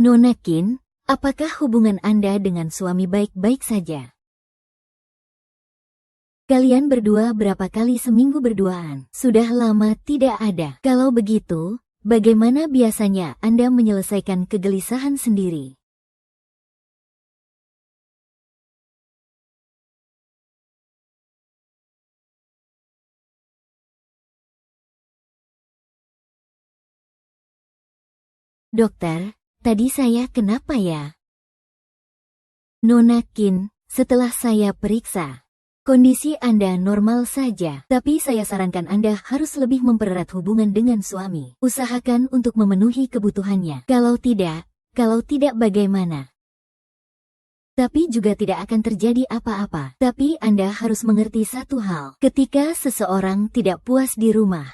Nona Qin, apakah hubungan Anda dengan suami baik-baik saja? Kalian berdua berapa kali seminggu berduaan? Sudah lama tidak ada. Kalau begitu, bagaimana biasanya Anda menyelesaikan kegelisahan sendiri? Dokter, tadi saya kenapa ya? Nona Qin, setelah saya periksa, kondisi Anda normal saja, tapi saya sarankan Anda harus lebih mempererat hubungan dengan suami. Usahakan untuk memenuhi kebutuhannya. Kalau tidak bagaimana? Tapi juga tidak akan terjadi apa-apa. Tapi Anda harus mengerti satu hal. Ketika seseorang tidak puas di rumah,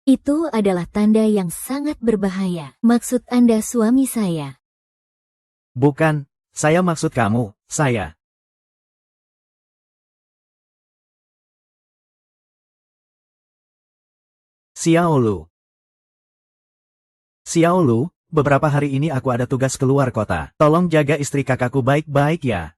itu adalah tanda yang sangat berbahaya. Maksud Anda suami saya? Bukan, saya maksud kamu, saya. Xiaolu. Xiaolu, beberapa hari ini aku ada tugas keluar kota. Tolong jaga istri kakakku baik-baik ya.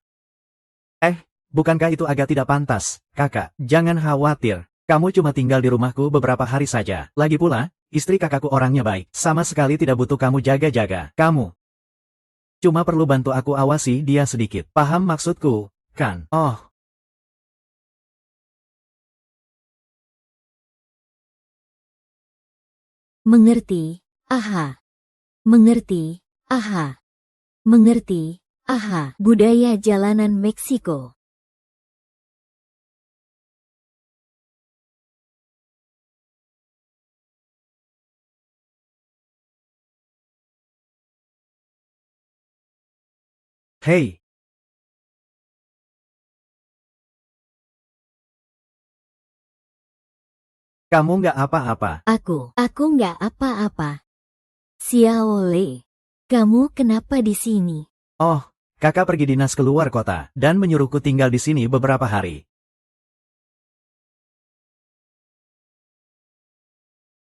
Bukankah itu agak tidak pantas, kakak? Jangan khawatir, kamu cuma tinggal di rumahku beberapa hari saja. Lagi pula, istri kakakku orangnya baik. Sama sekali tidak butuh kamu jaga-jaga. Kamu cuma perlu bantu aku awasi dia sedikit. Paham maksudku, kan? Oh. Mengerti, aha. Mengerti, aha. Mengerti, aha. Budaya jalanan Meksiko. Hei. Kamu nggak apa-apa. Aku nggak apa-apa. Xiaole, kamu kenapa di sini? Oh, kakak pergi dinas keluar kota, dan menyuruhku tinggal di sini beberapa hari.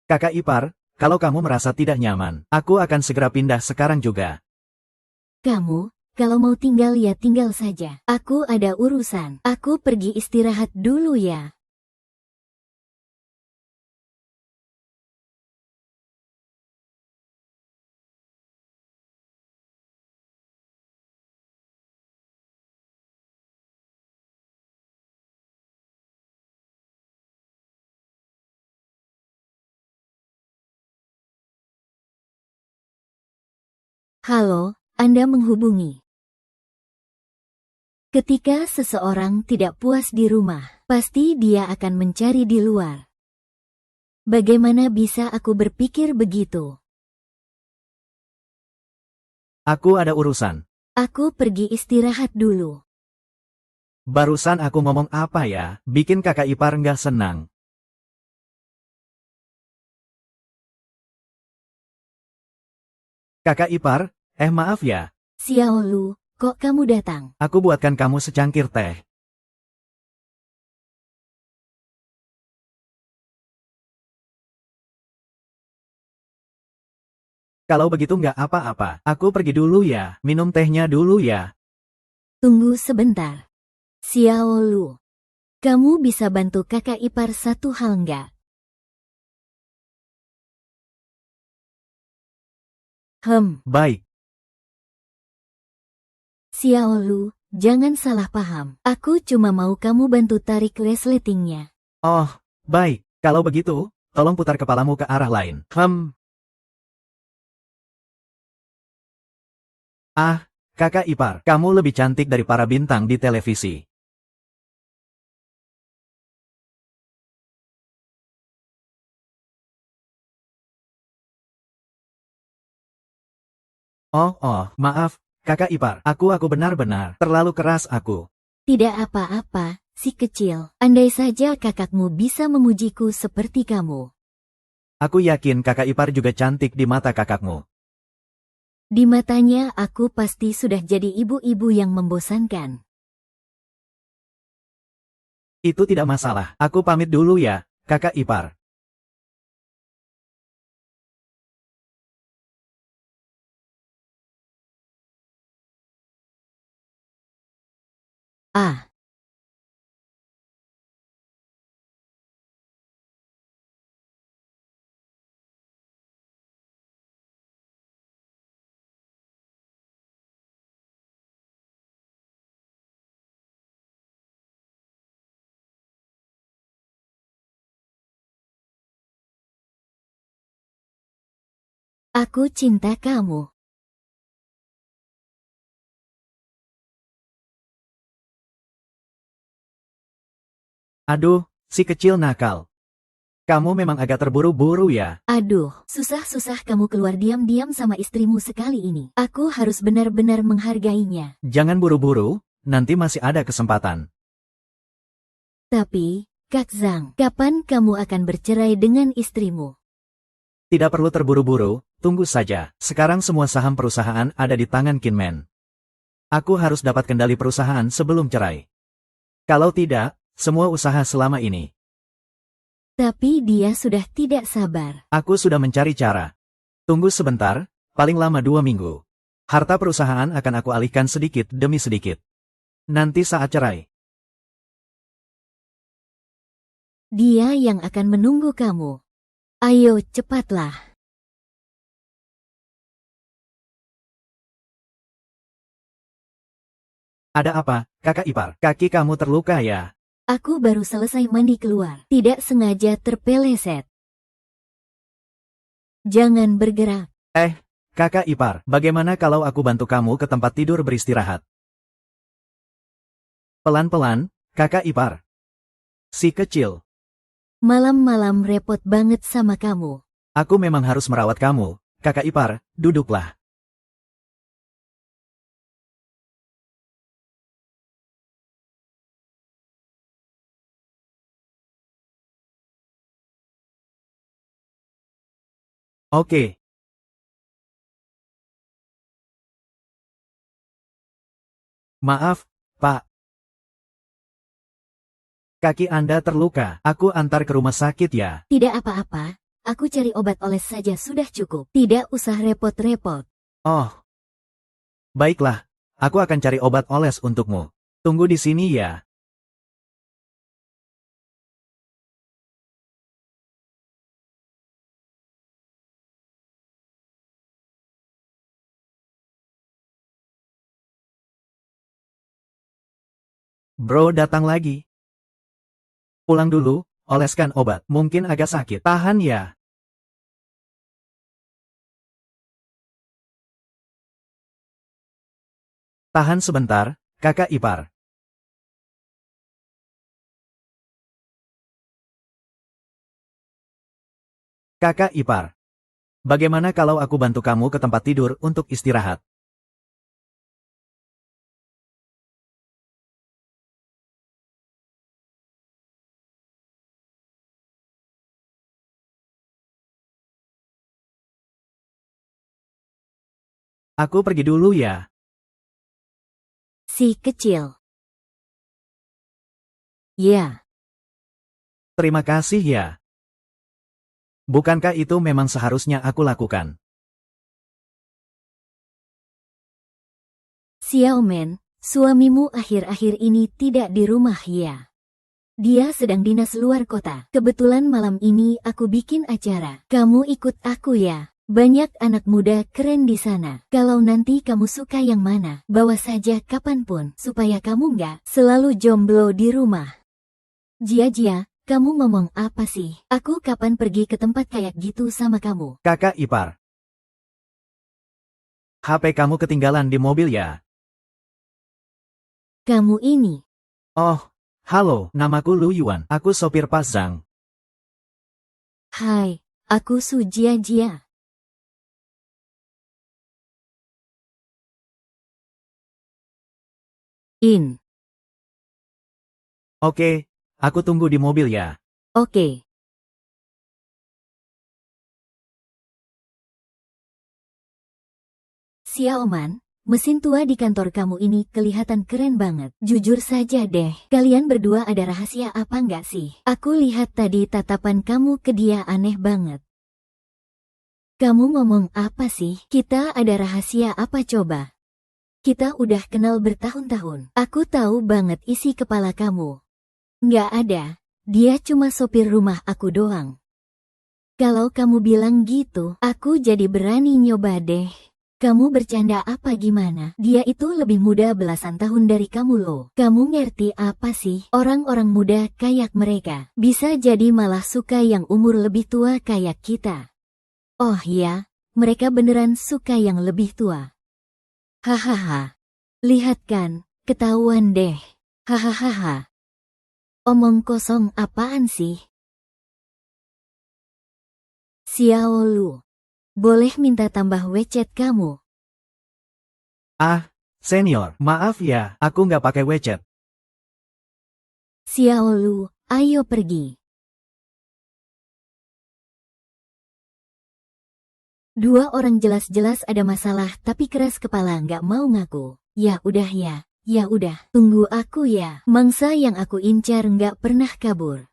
Kakak ipar, kalau kamu merasa tidak nyaman, aku akan segera pindah sekarang juga. Kamu, kalau mau tinggal ya tinggal saja. Aku ada urusan. Aku pergi istirahat dulu ya. Halo, Anda menghubungi. Ketika seseorang tidak puas di rumah, pasti dia akan mencari di luar. Bagaimana bisa aku berpikir begitu? Aku ada urusan. Aku pergi istirahat dulu. Barusan aku ngomong apa ya, bikin kakak ipar nggak senang. Kakak ipar, maaf ya, Xiaolu, kok kamu datang? aku buatkan kamu secangkir teh. Kalau begitu nggak apa-apa, aku pergi dulu ya, minum tehnya dulu ya. Tunggu sebentar. Xiaolu, kamu bisa bantu kakak ipar satu hal nggak? Baik. Xiaolu, jangan salah paham. Aku cuma mau kamu bantu tarik resletingnya. Oh, baik, kalau begitu, tolong putar kepalamu ke arah lain. Kakak ipar, kamu lebih cantik dari para bintang di televisi. Maaf, kakak ipar, aku benar-benar terlalu keras aku. Tidak apa-apa, si kecil. Andai saja kakakmu bisa memujiku seperti kamu. Aku yakin kakak ipar juga cantik di mata kakakmu. Di matanya aku pasti sudah jadi ibu-ibu yang membosankan. Itu tidak masalah, aku pamit dulu ya, kakak ipar. Ah, aku cinta kamu. Aduh, si kecil nakal. Kamu memang agak terburu-buru ya. Aduh, susah-susah kamu keluar diam-diam sama istrimu sekali ini. Aku harus benar-benar menghargainya. Jangan buru-buru, nanti masih ada kesempatan. Tapi, Kak Zhang, kapan kamu akan bercerai dengan istrimu? Tidak perlu terburu-buru, tunggu saja. Sekarang semua saham perusahaan ada di tangan Kinman. Aku harus dapat kendali perusahaan sebelum cerai. Kalau tidak, semua usaha selama ini. Tapi dia sudah tidak sabar. Aku sudah mencari cara. Tunggu sebentar, paling lama 2 minggu. Harta perusahaan akan aku alihkan sedikit demi sedikit. Nanti saat cerai. Dia yang akan menunggu kamu. Ayo cepatlah. Ada apa, kakak ipar? Kaki kamu terluka ya? Aku baru selesai mandi keluar. Tidak sengaja terpeleset. Jangan bergerak. Kakak ipar, bagaimana kalau aku bantu kamu ke tempat tidur beristirahat? Pelan-pelan, kakak ipar. Si kecil, Malam-malam repot banget sama kamu. aku memang harus merawat kamu. Kakak ipar, duduklah. Oke. Maaf, Pak. Kaki Anda terluka. Aku antar ke rumah sakit ya. Tidak apa-apa. Aku cari obat oles saja sudah cukup. Tidak usah repot-repot. Oh. Baiklah, aku akan cari obat oles untukmu. Tunggu di sini ya. Bro datang lagi. Pulang dulu, oleskan obat. Mungkin agak sakit. Tahan ya. Tahan sebentar, kakak ipar. Kakak ipar. Bagaimana kalau aku bantu kamu ke tempat tidur untuk istirahat? Aku pergi dulu ya. Si kecil. Ya, Terima kasih ya. Bukankah itu memang seharusnya aku lakukan? Xiaomen, suamimu akhir-akhir ini tidak di rumah ya. Dia sedang dinas luar kota. Kebetulan malam ini aku bikin acara. Kamu ikut aku ya. Banyak anak muda keren di sana. Kalau nanti kamu suka yang mana, bawa saja kapanpun. Supaya kamu nggak selalu jomblo di rumah. Jia, kamu ngomong apa sih? Aku kapan pergi ke tempat kayak gitu sama kamu? Kakak ipar. HP kamu ketinggalan di mobil ya? Kamu ini. Oh, halo, namaku Lu Yuan. Aku sopir Pak Zhang. Hai, aku Su Jia. In. Oke, aku tunggu di mobil ya. Oke. Xiaoman, mesin tua di kantor kamu ini kelihatan keren banget. Jujur saja deh, kalian berdua ada rahasia apa nggak sih? Aku lihat tadi tatapan kamu ke dia aneh banget. Kamu ngomong apa sih? Kita ada rahasia apa coba? Kita udah kenal bertahun-tahun. Aku tahu banget isi kepala kamu. Nggak ada, dia cuma sopir rumah aku doang. Kalau kamu bilang gitu, aku jadi berani nyoba deh. Kamu bercanda apa gimana? Dia itu lebih muda belasan tahun dari kamu loh. Kamu ngerti apa sih? Orang-orang muda kayak mereka bisa jadi malah suka yang umur lebih tua kayak kita. Oh iya, mereka beneran suka yang lebih tua. Hahaha. Lihat kan, ketahuan deh. Hahaha. Omong kosong apaan sih? Xiao Lu, boleh minta tambah WeChat kamu? Ah, senior, maaf ya, aku nggak pakai WeChat. Xiao Lu, ayo pergi. Dua orang jelas-jelas ada masalah tapi keras kepala nggak mau ngaku. Ya udah ya, ya udah, tunggu aku ya. Mangsa yang aku incar nggak pernah kabur.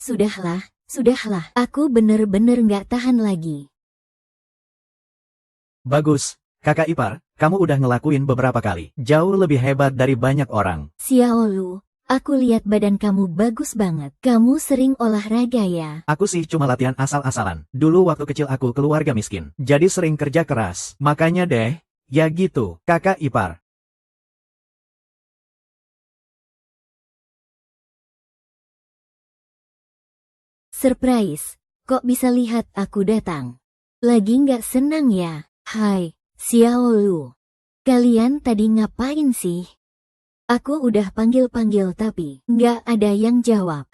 Sudahlah, aku bener-bener nggak tahan lagi. Bagus, kakak ipar, kamu udah ngelakuin beberapa kali. Jauh lebih hebat dari banyak orang. Xiao Lu, aku lihat badan kamu bagus banget. Kamu sering olahraga ya? Aku sih cuma latihan asal-asalan. Dulu waktu kecil aku keluarga miskin. Jadi sering kerja keras. Makanya deh, ya gitu, kakak ipar. Surprise, kok bisa lihat aku datang? Lagi nggak senang ya? Hai, Xiao Lu. Kalian tadi ngapain sih? Aku udah panggil-panggil tapi nggak ada yang jawab.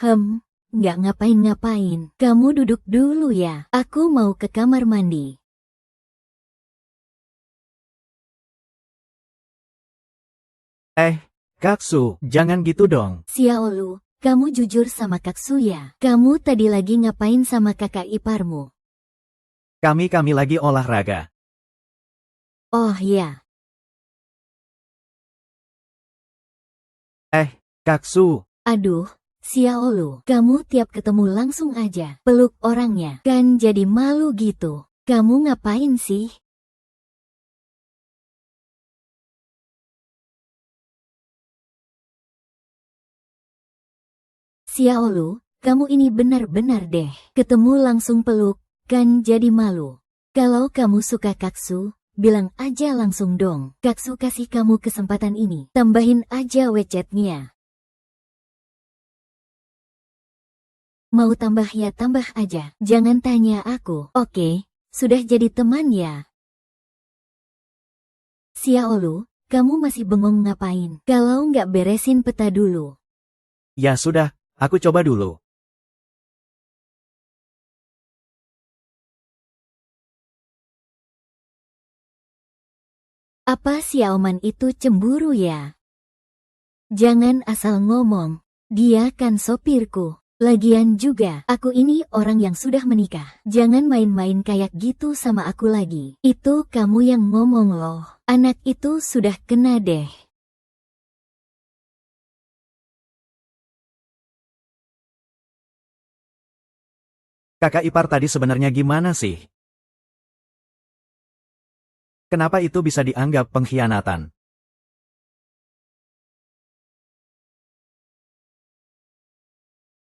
Nggak ngapain-ngapain. Kamu duduk dulu ya. Aku mau ke kamar mandi. Kaksu, jangan gitu dong. Xiao Lu, kamu jujur sama Kaksu ya? Kamu tadi lagi ngapain sama kakak iparmu? Kami lagi olahraga. Oh ya. Kaksu. Aduh, Xiao Lu, kamu tiap ketemu langsung aja peluk orangnya. Kan jadi malu gitu. Kamu ngapain sih? Xiao Lu, kamu ini benar-benar deh. Ketemu langsung peluk, kan jadi malu. Kalau kamu suka Kaksu, bilang aja langsung dong. Kaksu kasih kamu kesempatan ini. Tambahin aja WeChat-nya. Mau tambah ya tambah aja. Jangan tanya aku. Oke, sudah jadi teman ya. Xiao Lu, kamu masih bengong ngapain? Kalau nggak beresin peta dulu. Ya sudah, aku coba dulu. Apa si Auman itu cemburu ya? Jangan asal ngomong. Dia kan sopirku. Lagian juga, aku ini orang yang sudah menikah. Jangan main-main kayak gitu sama aku lagi. Itu kamu yang ngomong loh. Anak itu sudah kena deh. Kakak ipar tadi sebenarnya gimana sih? Kenapa itu bisa dianggap pengkhianatan?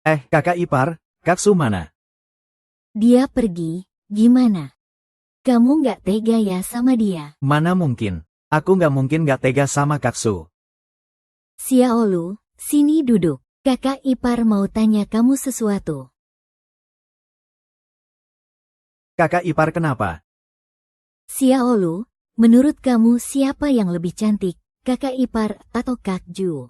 Kakak ipar, Kaksu mana? Dia pergi, gimana? Kamu nggak tega ya sama dia? Mana mungkin? Aku nggak mungkin nggak tega sama Kaksu. Xiao Lu, sini duduk. Kakak ipar mau tanya kamu sesuatu. Kakak ipar kenapa? Xiao Lu, menurut kamu siapa yang lebih cantik, kakak ipar atau Kak Ju?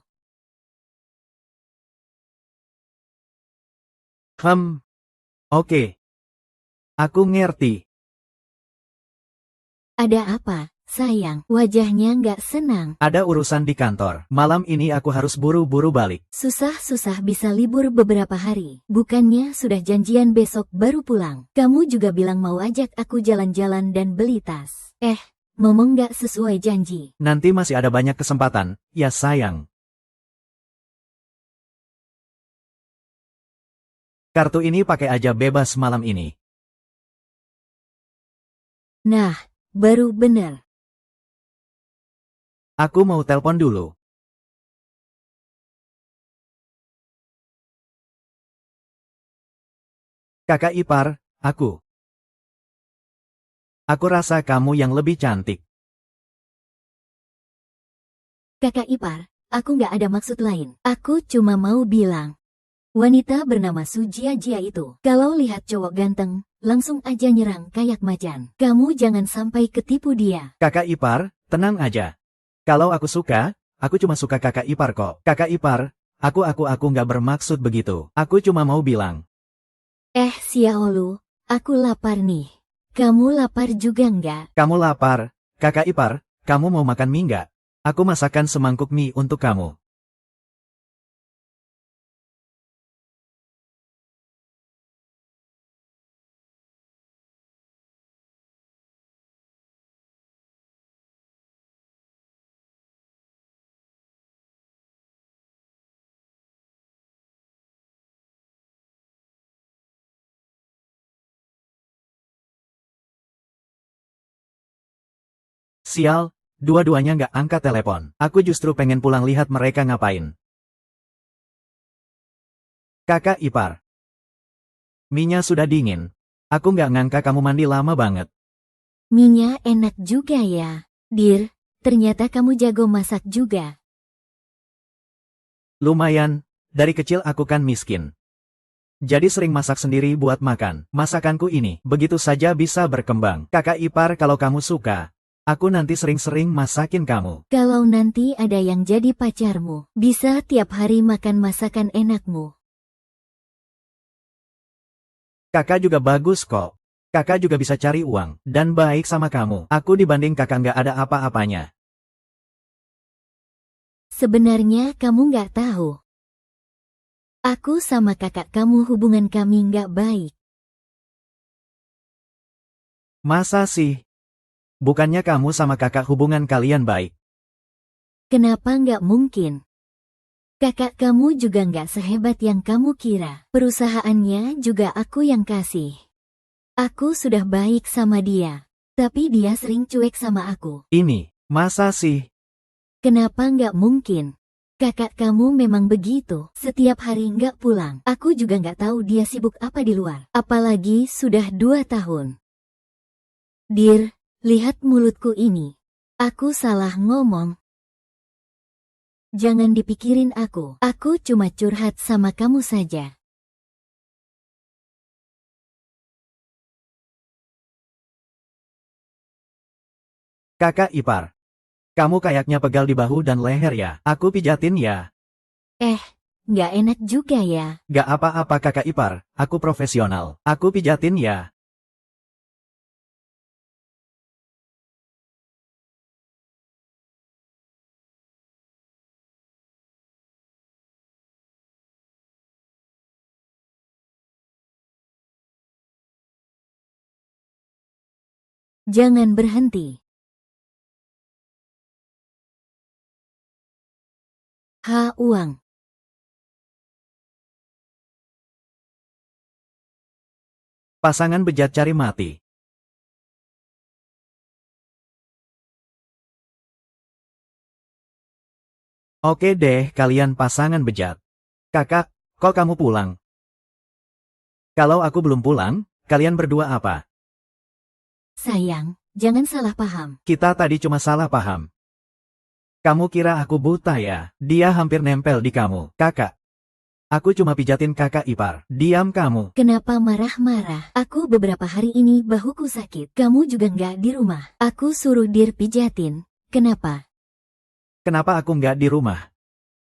Oke. Aku ngerti. Ada apa, sayang? Wajahnya nggak senang. Ada urusan di kantor. Malam ini aku harus buru-buru balik. Susah-susah bisa libur beberapa hari. Bukannya sudah janjian besok baru pulang. Kamu juga bilang mau ajak aku jalan-jalan dan beli tas. Ngomong nggak sesuai janji. Nanti masih ada banyak kesempatan, ya sayang. Kartu ini pakai aja bebas malam ini. Nah, baru bener. Aku mau telepon dulu. Kakak ipar, aku. Aku rasa kamu yang lebih cantik. Kakak ipar, aku nggak ada maksud lain. Aku cuma mau bilang. Wanita bernama Su Jia itu, kalau lihat cowok ganteng, langsung aja nyerang kayak macan. Kamu jangan sampai ketipu dia. Kakak ipar, tenang aja. Kalau aku suka, aku cuma suka kakak ipar kok. Kakak ipar, aku nggak bermaksud begitu. Aku cuma mau bilang. Xiaolu, aku lapar nih. Kamu lapar juga nggak? Kamu lapar, kakak ipar, kamu mau makan mie nggak? Aku masakan semangkuk mie untuk kamu. Sial, dua-duanya nggak angkat telepon. Aku justru pengen pulang lihat mereka ngapain. Kakak ipar. Mie-nya sudah dingin. Aku nggak ngangka kamu mandi lama banget. Mie-nya enak juga ya. Dir, ternyata kamu jago masak juga. Lumayan, dari kecil aku kan miskin. Jadi sering masak sendiri buat makan. Masakanku ini begitu saja bisa berkembang. Kakak ipar, kalau kamu suka, aku nanti sering-sering masakin kamu. Kalau nanti ada yang jadi pacarmu, bisa tiap hari makan masakan enakmu. Kakak juga bagus kok. Kakak juga bisa cari uang, dan baik sama kamu. Aku dibanding kakak nggak ada apa-apanya. Sebenarnya kamu nggak tahu. Aku sama kakak kamu hubungan kami nggak baik. Masa sih? Bukannya kamu sama kakak hubungan kalian baik? Kenapa nggak mungkin? Kakak kamu juga nggak sehebat yang kamu kira. Perusahaannya juga aku yang kasih. Aku sudah baik sama dia. Tapi dia sering cuek sama aku. Ini, masa sih? Kenapa nggak mungkin? Kakak kamu memang begitu. Setiap hari nggak pulang. Aku juga nggak tahu dia sibuk apa di luar. Apalagi sudah 2 tahun. Dir, lihat mulutku ini. Aku salah ngomong. Jangan dipikirin aku. Aku cuma curhat sama kamu saja. Kakak ipar. Kamu kayaknya pegal di bahu dan leher ya. Aku pijatin ya. Nggak enak juga ya. Gak apa-apa kakak ipar, aku profesional. Aku pijatin ya. Jangan berhenti. Uang. Pasangan bejat cari mati. Oke deh, kalian pasangan bejat. Kakak, kok kamu pulang? Kalau aku belum pulang, kalian berdua apa? Sayang, jangan salah paham. Kita tadi cuma salah paham. Kamu kira aku buta ya? Dia hampir nempel di kamu, kakak. Aku cuma pijatin kakak ipar. Diam kamu. Kenapa marah-marah? Aku beberapa hari ini bahuku sakit. Kamu juga nggak di rumah. Aku suruh Dir pijatin. Kenapa? Kenapa aku nggak di rumah?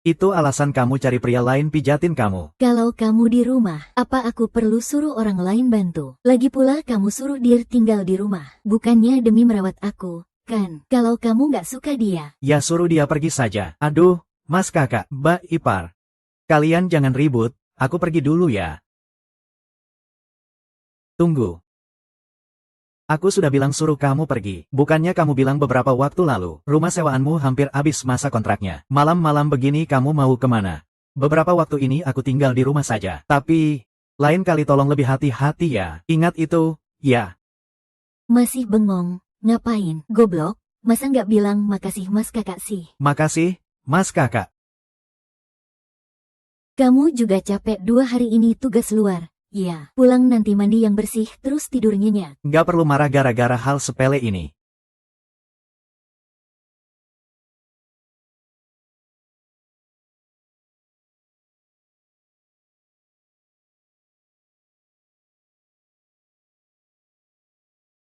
Itu alasan kamu cari pria lain pijatin kamu. Kalau kamu di rumah, apa aku perlu suruh orang lain bantu? Lagi pula kamu suruh Dir tinggal di rumah. Bukannya demi merawat aku, kan? Kalau kamu nggak suka dia. Ya suruh dia pergi saja. Aduh, mas kakak, mbak ipar. Kalian jangan ribut, aku pergi dulu ya. Tunggu. Aku sudah bilang suruh kamu pergi. Bukannya kamu bilang beberapa waktu lalu, rumah sewaanmu hampir habis masa kontraknya. Malam-malam begini kamu mau kemana? Beberapa waktu ini aku tinggal di rumah saja. Tapi, Lain kali tolong lebih hati-hati ya. Ingat itu, ya. Masih bengong, ngapain, goblok? Masa nggak bilang makasih mas kakak sih? Makasih, Mas Kakak. Kamu juga capek 2 hari ini tugas luar. Ya, pulang nanti mandi yang bersih terus tidur nyenyak. Nggak perlu marah gara-gara hal sepele ini.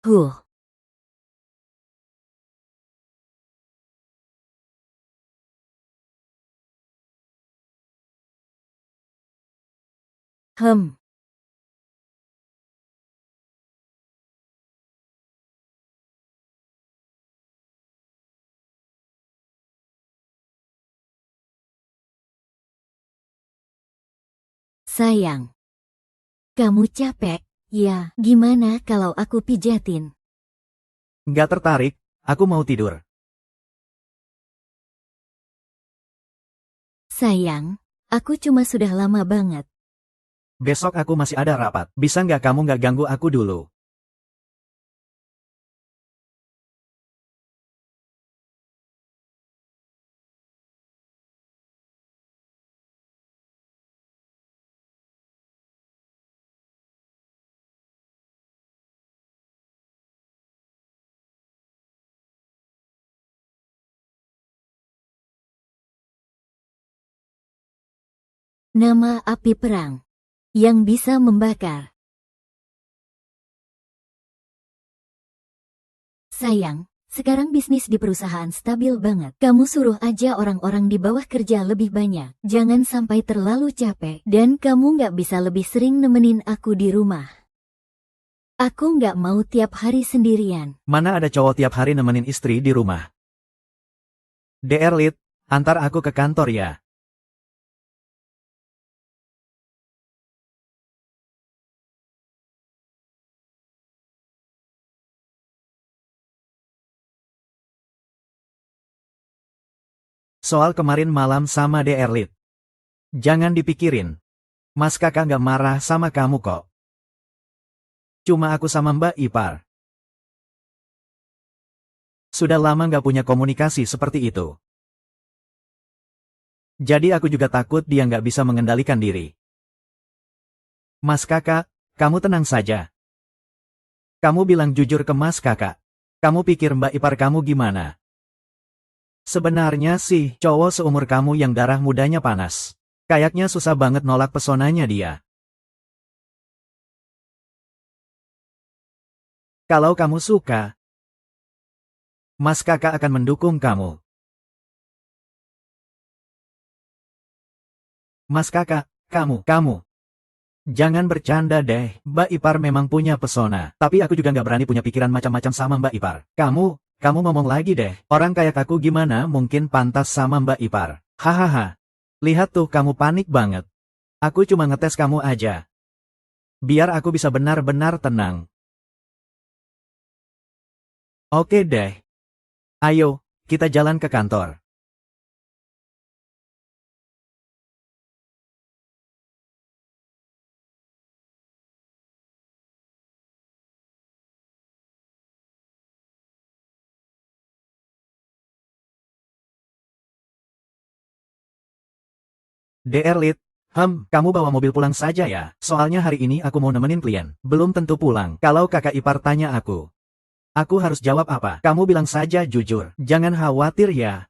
Huh. Hem. Sayang. Kamu capek? Ya, gimana kalau aku pijatin? Nggak tertarik, aku mau tidur. Sayang, aku cuma sudah lama banget. Besok aku masih ada rapat. Bisa nggak kamu nggak ganggu aku dulu? Nama api perang yang bisa membakar. Sayang, sekarang bisnis di perusahaan stabil banget. Kamu suruh aja orang-orang di bawah kerja lebih banyak. Jangan sampai terlalu capek. Dan kamu nggak bisa lebih sering nemenin aku di rumah. Aku nggak mau tiap hari sendirian. Mana ada cowok tiap hari nemenin istri di rumah? DR Lid, antar aku ke kantor ya. Soal kemarin malam sama DR Lid. Jangan dipikirin. Mas Kakak nggak marah sama kamu kok. Cuma aku sama Mbak Ipar. Sudah lama nggak punya komunikasi seperti itu. Jadi aku juga takut dia nggak bisa mengendalikan diri. Mas Kakak, kamu tenang saja. Kamu bilang jujur ke Mas Kakak. Kamu pikir Mbak Ipar kamu gimana? Sebenarnya sih, cowok seumur kamu yang darah mudanya panas. Kayaknya susah banget nolak pesonanya dia. Kalau kamu suka, Mas Kakak akan mendukung kamu. Mas Kakak, kamu. Jangan bercanda deh, Mbak Ipar memang punya pesona. Tapi aku juga nggak berani punya pikiran macam-macam sama Mbak Ipar. Kamu ngomong lagi deh. Orang kayak aku gimana mungkin pantas sama Mbak Ipar. Hahaha. Lihat tuh kamu panik banget. Aku cuma ngetes kamu aja. Biar aku bisa benar-benar tenang. Oke deh. Ayo, kita jalan ke kantor. DR Lid, kamu bawa mobil pulang saja ya. Soalnya hari ini aku mau nemenin klien. Belum tentu pulang. Kalau kakak ipar tanya aku harus jawab apa? Kamu bilang saja jujur. Jangan khawatir ya.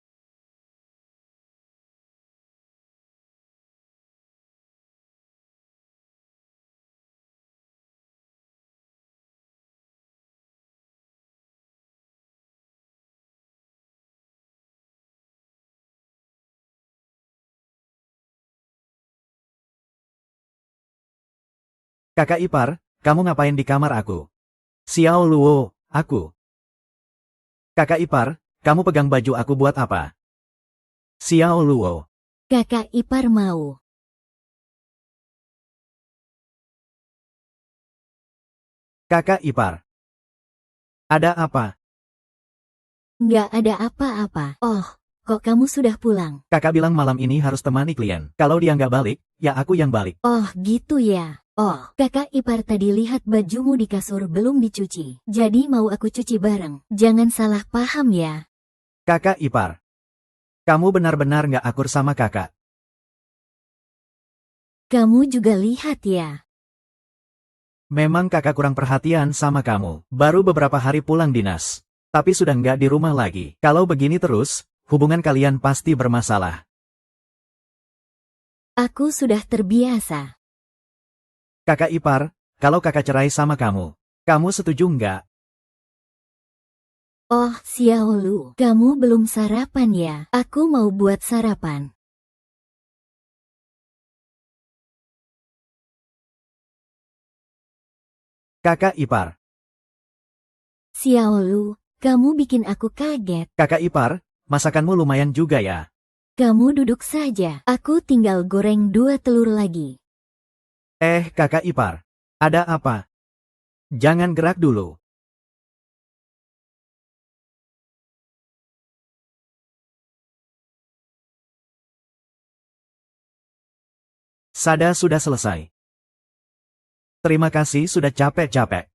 Kakak ipar, kamu ngapain di kamar aku? Xiao Luo, aku. Kakak ipar, kamu pegang baju aku buat apa? Xiao Luo. Kakak ipar mau. Kakak ipar. Ada apa? Nggak ada apa-apa. Oh, kok kamu sudah pulang? Kakak bilang malam ini harus temani klien. Kalau dia nggak balik, ya aku yang balik. Oh, gitu ya. Oh, kakak ipar tadi lihat bajumu di kasur belum dicuci. Jadi mau aku cuci bareng. Jangan salah paham ya. Kakak ipar, kamu benar-benar nggak akur sama kakak. Kamu juga lihat ya. Memang kakak kurang perhatian sama kamu. Baru beberapa hari pulang dinas. Tapi sudah nggak di rumah lagi. Kalau begini terus, hubungan kalian pasti bermasalah. Aku sudah terbiasa. Kakak ipar, kalau kakak cerai sama kamu setuju nggak? Oh, Xiaolu, kamu belum sarapan ya? Aku mau buat sarapan. Kakak ipar, Xiaolu, kamu bikin aku kaget. kakak ipar, masakanmu lumayan juga ya. Kamu duduk saja. Aku tinggal goreng 2 telur lagi. Kakak ipar, ada apa? Jangan gerak dulu. Sada sudah selesai. Terima kasih sudah capek-capek.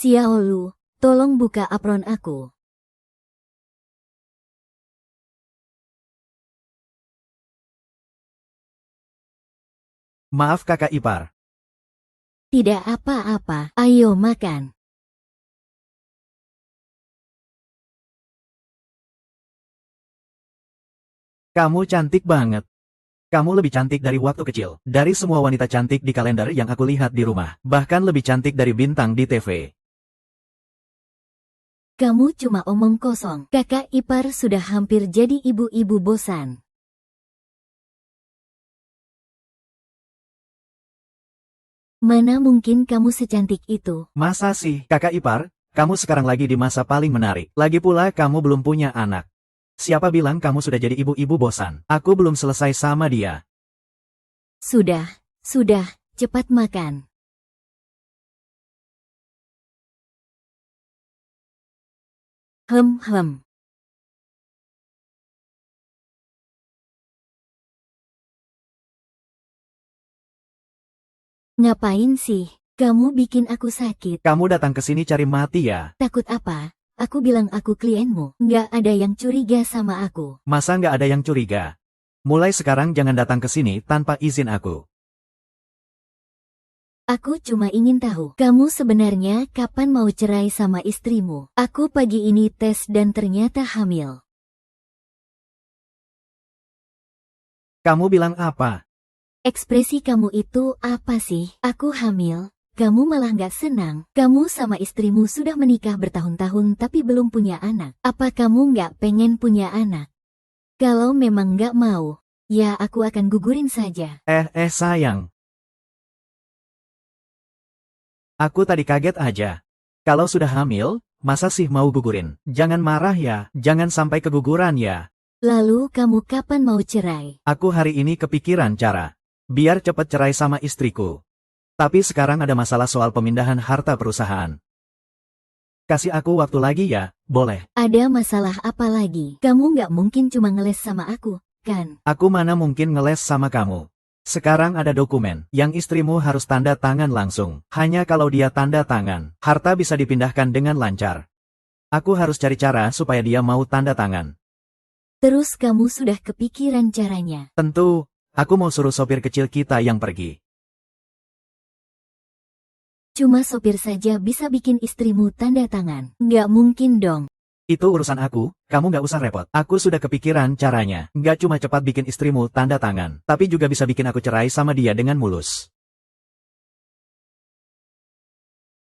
Xiaolu, tolong buka apron aku. Maaf kakak ipar. Tidak apa-apa, ayo makan. Kamu cantik banget. Kamu lebih cantik dari waktu kecil. Dari semua wanita cantik di kalender yang aku lihat di rumah. Bahkan lebih cantik dari bintang di TV. Kamu cuma omong kosong. Kakak ipar sudah hampir jadi ibu-ibu bosan. Mana mungkin kamu secantik itu? Masa sih, kakak ipar, kamu sekarang lagi di masa paling menarik. Lagi pula kamu belum punya anak. Siapa bilang kamu sudah jadi ibu-ibu bosan? Aku belum selesai sama dia. Sudah, cepat makan. Hem. Ngapain sih? Kamu bikin aku sakit. Kamu datang ke sini cari mati ya? Takut apa? Aku bilang aku klienmu. Nggak ada yang curiga sama aku. Masa nggak ada yang curiga? Mulai sekarang jangan datang ke sini tanpa izin aku. Aku cuma ingin tahu, kamu sebenarnya kapan mau cerai sama istrimu? Aku pagi ini tes dan ternyata hamil. Kamu bilang apa? Ekspresi kamu itu apa sih? Aku hamil. Kamu malah nggak senang. Kamu sama istrimu sudah menikah bertahun-tahun tapi belum punya anak. Apa kamu nggak pengen punya anak? Kalau memang nggak mau, ya aku akan gugurin saja. Sayang. Aku tadi kaget aja. Kalau sudah hamil, masa sih mau gugurin? Jangan marah ya, jangan sampai keguguran ya. Lalu kamu kapan mau cerai? Aku hari ini kepikiran cara. Biar cepat cerai sama istriku. Tapi sekarang ada masalah soal pemindahan harta perusahaan. Kasih aku waktu lagi ya, boleh? Ada masalah apa lagi? Kamu nggak mungkin cuma ngeles sama aku, kan? Aku mana mungkin ngeles sama kamu. Sekarang ada dokumen, yang istrimu harus tanda tangan langsung. Hanya kalau dia tanda tangan, harta bisa dipindahkan dengan lancar. Aku harus cari cara supaya dia mau tanda tangan. Terus kamu sudah kepikiran caranya? Tentu, aku mau suruh sopir kecil kita yang pergi. Cuma sopir saja bisa bikin istrimu tanda tangan. Nggak mungkin dong. Itu urusan aku, kamu nggak usah repot. Aku sudah kepikiran caranya. Nggak cuma cepat bikin istrimu tanda tangan, tapi juga bisa bikin aku cerai sama dia dengan mulus.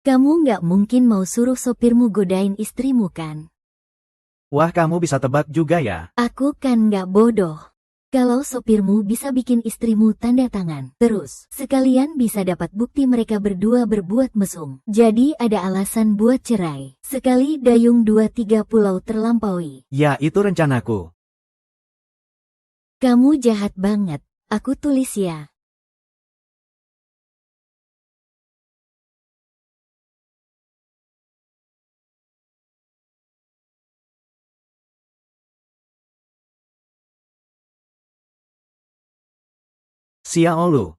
Kamu nggak mungkin mau suruh sopirmu godain istrimu kan? Wah, kamu bisa tebak juga ya. Aku kan nggak bodoh. Kalau sopirmu bisa bikin istrimu tanda tangan, terus sekalian bisa dapat bukti mereka berdua berbuat mesum. Jadi ada alasan buat cerai. Sekali dayung 2-3 pulau terlampaui. Ya, itu rencanaku. Kamu jahat banget. Aku tulis ya. Xiaolu.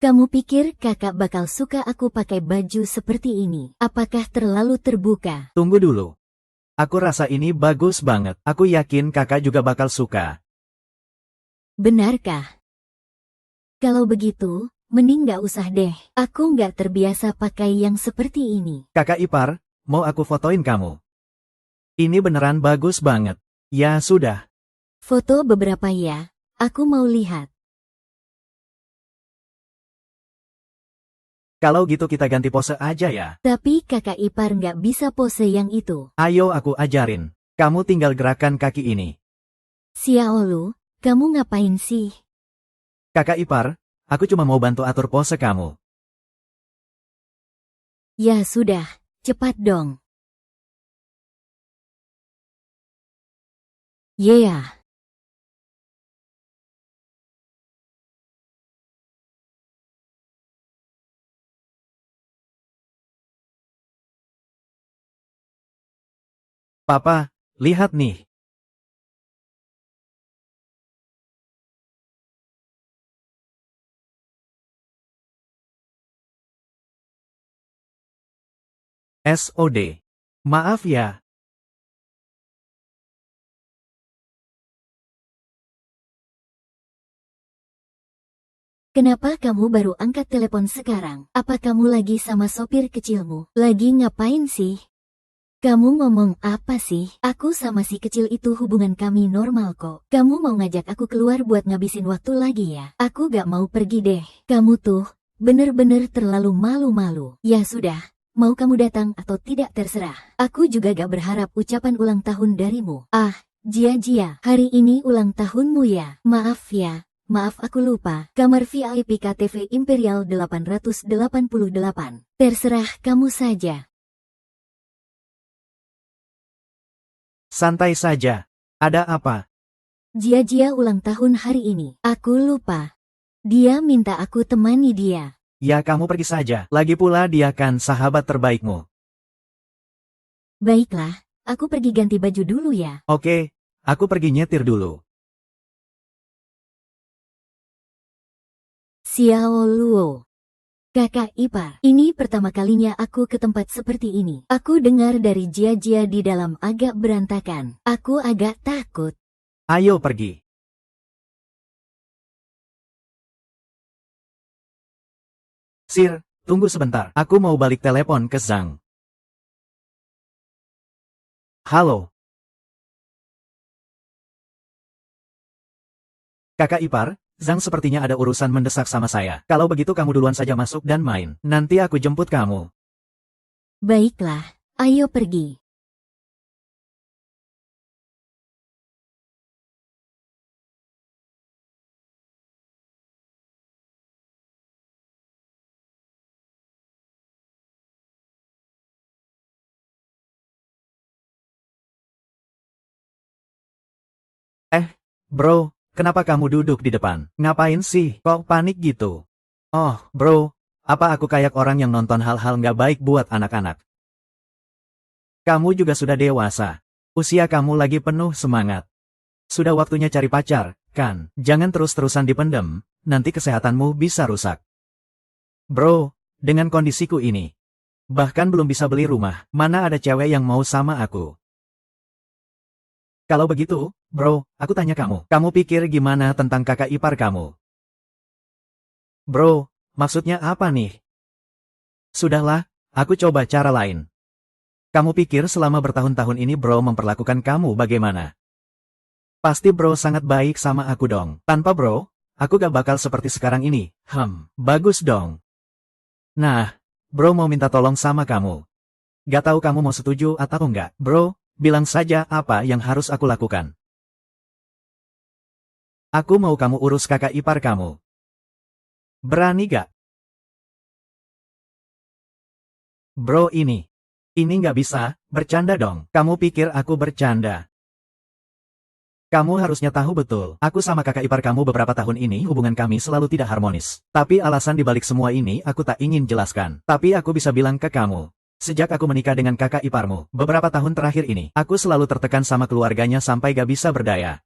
Kamu pikir kakak bakal suka aku pakai baju seperti ini? Apakah terlalu terbuka? Tunggu dulu. Aku rasa ini bagus banget. Aku yakin kakak juga bakal suka. Benarkah? Kalau begitu, mending gak usah deh. Aku gak terbiasa pakai yang seperti ini. Kakak ipar, mau aku fotoin kamu? Ini beneran bagus banget. Ya sudah. Foto beberapa ya, aku mau lihat. Kalau gitu kita ganti pose aja ya. Tapi kakak ipar nggak bisa pose yang itu. Ayo aku ajarin. Kamu tinggal gerakan kaki ini. Xiaolu, kamu ngapain sih? Kakak ipar, aku cuma mau bantu atur pose kamu. Ya sudah, cepat dong. Yeah. Papa, lihat nih. SOD. Maaf ya. Kenapa kamu baru angkat telepon sekarang? Apa kamu lagi sama sopir kecilmu? Lagi ngapain sih? Kamu ngomong apa sih? Aku sama si kecil itu hubungan kami normal kok. Kamu mau ngajak aku keluar buat ngabisin waktu lagi ya? Aku gak mau pergi deh. Kamu tuh bener-bener terlalu malu-malu. Ya sudah, mau kamu datang atau tidak terserah. Aku juga gak berharap ucapan ulang tahun darimu. Ah, Jia, hari ini ulang tahunmu ya? Maaf ya. Maaf aku lupa, kamar VIP KTV Imperial 888. Terserah kamu saja. Santai saja. Ada apa? Jia ulang tahun hari ini. Aku lupa. Dia minta aku temani dia. Ya kamu pergi saja. Lagi pula dia kan sahabat terbaikmu. Baiklah, aku pergi ganti baju dulu ya. Oke, aku pergi nyetir dulu. Xiao Luo. Kakak ipar, ini pertama kalinya aku ke tempat seperti ini. Aku dengar dari Jia di dalam agak berantakan. Aku agak takut. Ayo pergi. Sir, tunggu sebentar. Aku mau balik telepon ke Zhang. Halo. Kakak ipar, Zhang sepertinya ada urusan mendesak sama saya. Kalau begitu kamu duluan saja masuk dan main. Nanti aku jemput kamu. Baiklah, ayo pergi. Bro, kenapa kamu duduk di depan? Ngapain sih? Kok panik gitu? Oh, bro, apa aku kayak orang yang nonton hal-hal nggak baik buat anak-anak? Kamu juga sudah dewasa. Usia kamu lagi penuh semangat. Sudah waktunya cari pacar, kan? Jangan terus-terusan dipendem, nanti kesehatanmu bisa rusak. Bro, dengan kondisiku ini, bahkan belum bisa beli rumah, mana ada cewek yang mau sama aku? Kalau begitu, bro, aku tanya kamu pikir gimana tentang kakak ipar kamu? Bro, maksudnya apa nih? Sudahlah, aku coba cara lain. Kamu pikir selama bertahun-tahun ini bro memperlakukan kamu bagaimana? Pasti bro sangat baik sama aku dong. Tanpa bro, aku gak bakal seperti sekarang ini. Bagus dong. Nah, bro mau minta tolong sama kamu. Gak tahu kamu mau setuju atau enggak, bro? Bilang saja apa yang harus aku lakukan. Aku mau kamu urus kakak ipar kamu. Berani gak? Bro ini gak bisa, bercanda dong. Kamu pikir aku bercanda? Kamu harusnya tahu betul, aku sama kakak ipar kamu beberapa tahun ini hubungan kami selalu tidak harmonis. Tapi alasan dibalik semua ini aku tak ingin jelaskan. Tapi aku bisa bilang ke kamu. Sejak aku menikah dengan kakak iparmu, beberapa tahun terakhir ini, aku selalu tertekan sama keluarganya sampai gak bisa berdaya.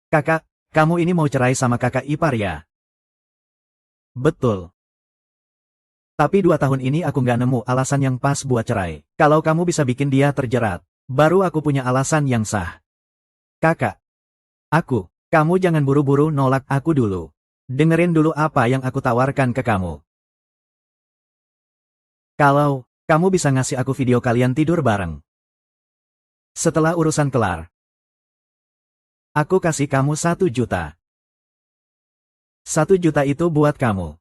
Kakak, kamu ini mau cerai sama kakak ipar ya? Betul. Tapi 2 tahun ini aku nggak nemu alasan yang pas buat cerai. Kalau kamu bisa bikin dia terjerat, baru aku punya alasan yang sah. Kakak. Kamu jangan buru-buru nolak aku dulu. Dengerin dulu apa yang aku tawarkan ke kamu. Kalau kamu bisa ngasih aku video kalian tidur bareng. Setelah urusan kelar, aku kasih kamu 1 juta. 1 juta itu buat kamu.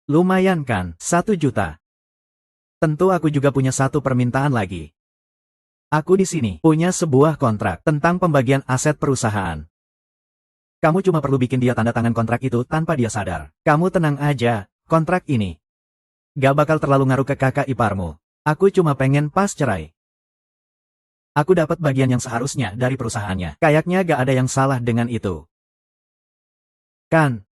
Lumayan kan, 1 juta. Tentu aku juga punya satu permintaan lagi. Aku di sini punya sebuah kontrak tentang pembagian aset perusahaan. Kamu cuma perlu bikin dia tanda tangan kontrak itu tanpa dia sadar. Kamu tenang aja, kontrak ini gak bakal terlalu ngaruh ke kakak iparmu. Aku cuma pengen pas cerai, aku dapat bagian yang seharusnya dari perusahaannya. Kayaknya gak ada yang salah dengan itu. Kan?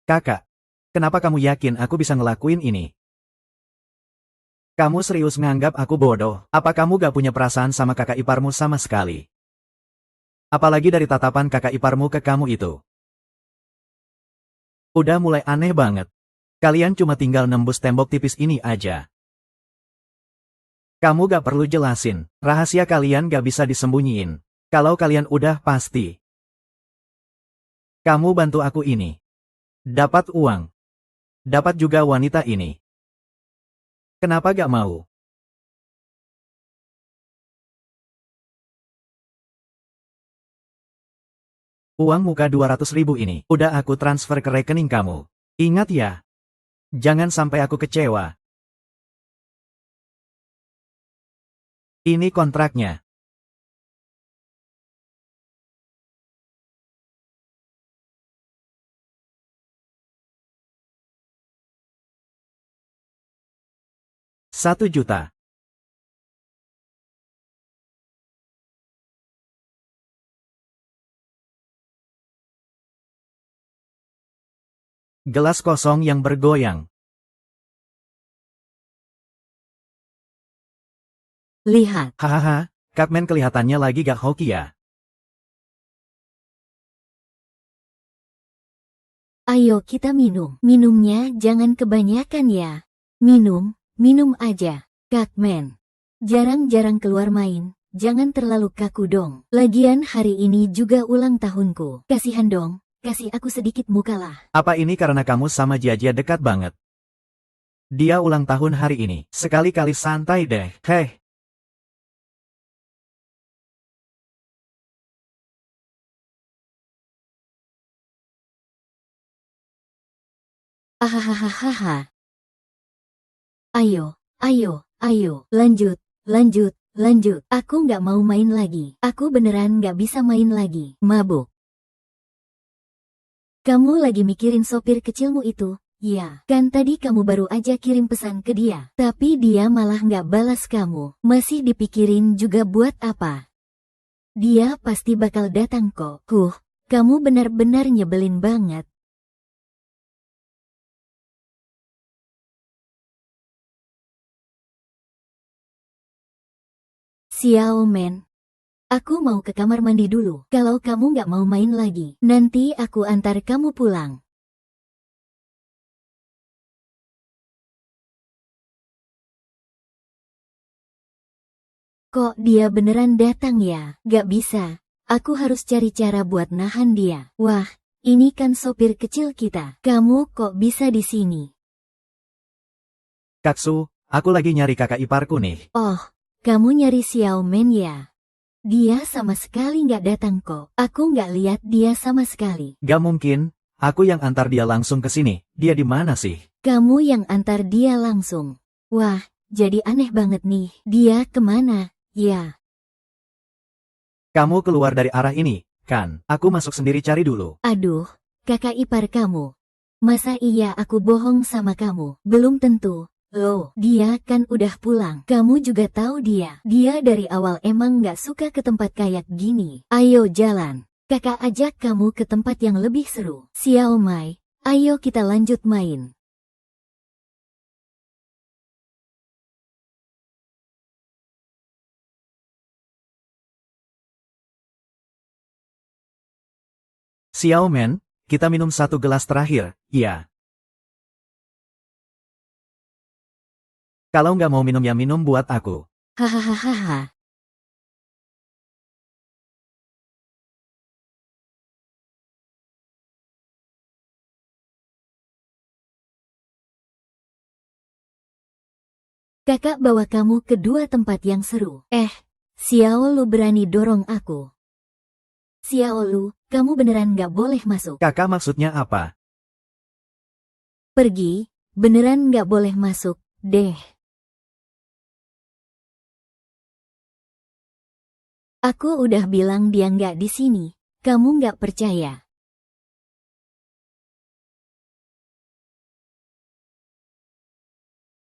Kakak, kenapa kamu yakin aku bisa ngelakuin ini? Kamu serius nganggap aku bodoh? Apa kamu gak punya perasaan sama kakak iparmu sama sekali? Apalagi dari tatapan kakak iparmu ke kamu itu. Udah mulai aneh banget. Kalian cuma tinggal nembus tembok tipis ini aja. Kamu gak perlu jelasin, rahasia kalian gak bisa disembunyiin. Kalau kalian udah pasti. Kamu bantu aku ini. Dapat uang. Dapat juga wanita ini. Kenapa gak mau? Uang muka 200.000 ini udah aku transfer ke rekening kamu. Ingat ya. Jangan sampai aku kecewa. Ini kontraknya. Rp1 juta. Gelas kosong yang bergoyang. Lihat, Hahaha, Kapmen kelihatannya lagi gak hoki ya. ayo kita minum. Minumnya jangan kebanyakan ya. Minum aja. Kakmen. Jarang-jarang keluar main, jangan terlalu kaku dong. Lagian hari ini juga ulang tahunku. Kasihan dong, kasih aku sedikit muka lah. Apa ini karena kamu sama Jia dekat banget? Dia ulang tahun hari ini. Sekali-kali santai deh. Heh. Ahahaha. Ayo, lanjut. Aku nggak mau main lagi. Aku beneran nggak bisa main lagi. Mabuk. Kamu lagi mikirin sopir kecilmu itu? Ya, kan tadi kamu baru aja kirim pesan ke dia. Tapi dia malah nggak balas kamu. Masih dipikirin juga buat apa? Dia pasti bakal datang kok. Kamu benar-benar nyebelin banget. Xiaomen. Aku mau ke kamar mandi dulu. Kalau kamu nggak mau main lagi, nanti aku antar kamu pulang. Kok dia beneran datang ya? Gak bisa. Aku harus cari cara buat nahan dia. Wah, ini kan sopir kecil kita. Kamu kok bisa di sini? Katsu, aku lagi nyari kakak iparku nih. Oh, kamu nyari Xiaomen ya? Dia sama sekali nggak datang kok. Aku nggak lihat dia sama sekali. Gak mungkin, aku yang antar dia langsung ke sini. Dia di mana sih? Kamu yang antar dia langsung. Wah, jadi aneh banget nih. Dia kemana? Ya. Kamu keluar dari arah ini, kan? Aku masuk sendiri cari dulu. Aduh, kakak ipar kamu. Masa iya aku bohong sama kamu? Belum tentu. Loh, dia kan udah pulang. Kamu juga tahu dia. Dia dari awal emang gak suka ke tempat kayak gini. Ayo jalan. Kakak ajak kamu ke tempat yang lebih seru. Xiaomai, ayo kita lanjut main. Xiaomen, kita minum satu gelas terakhir, iya. Kalau nggak mau minum ya minum buat aku. Hahaha. Kakak bawa kamu ke dua tempat yang seru. Xiao Lu berani dorong aku. Xiao Lu, kamu beneran nggak boleh masuk. Kakak maksudnya apa? Pergi, beneran nggak boleh masuk, deh. Aku udah bilang dia nggak di sini. Kamu nggak percaya.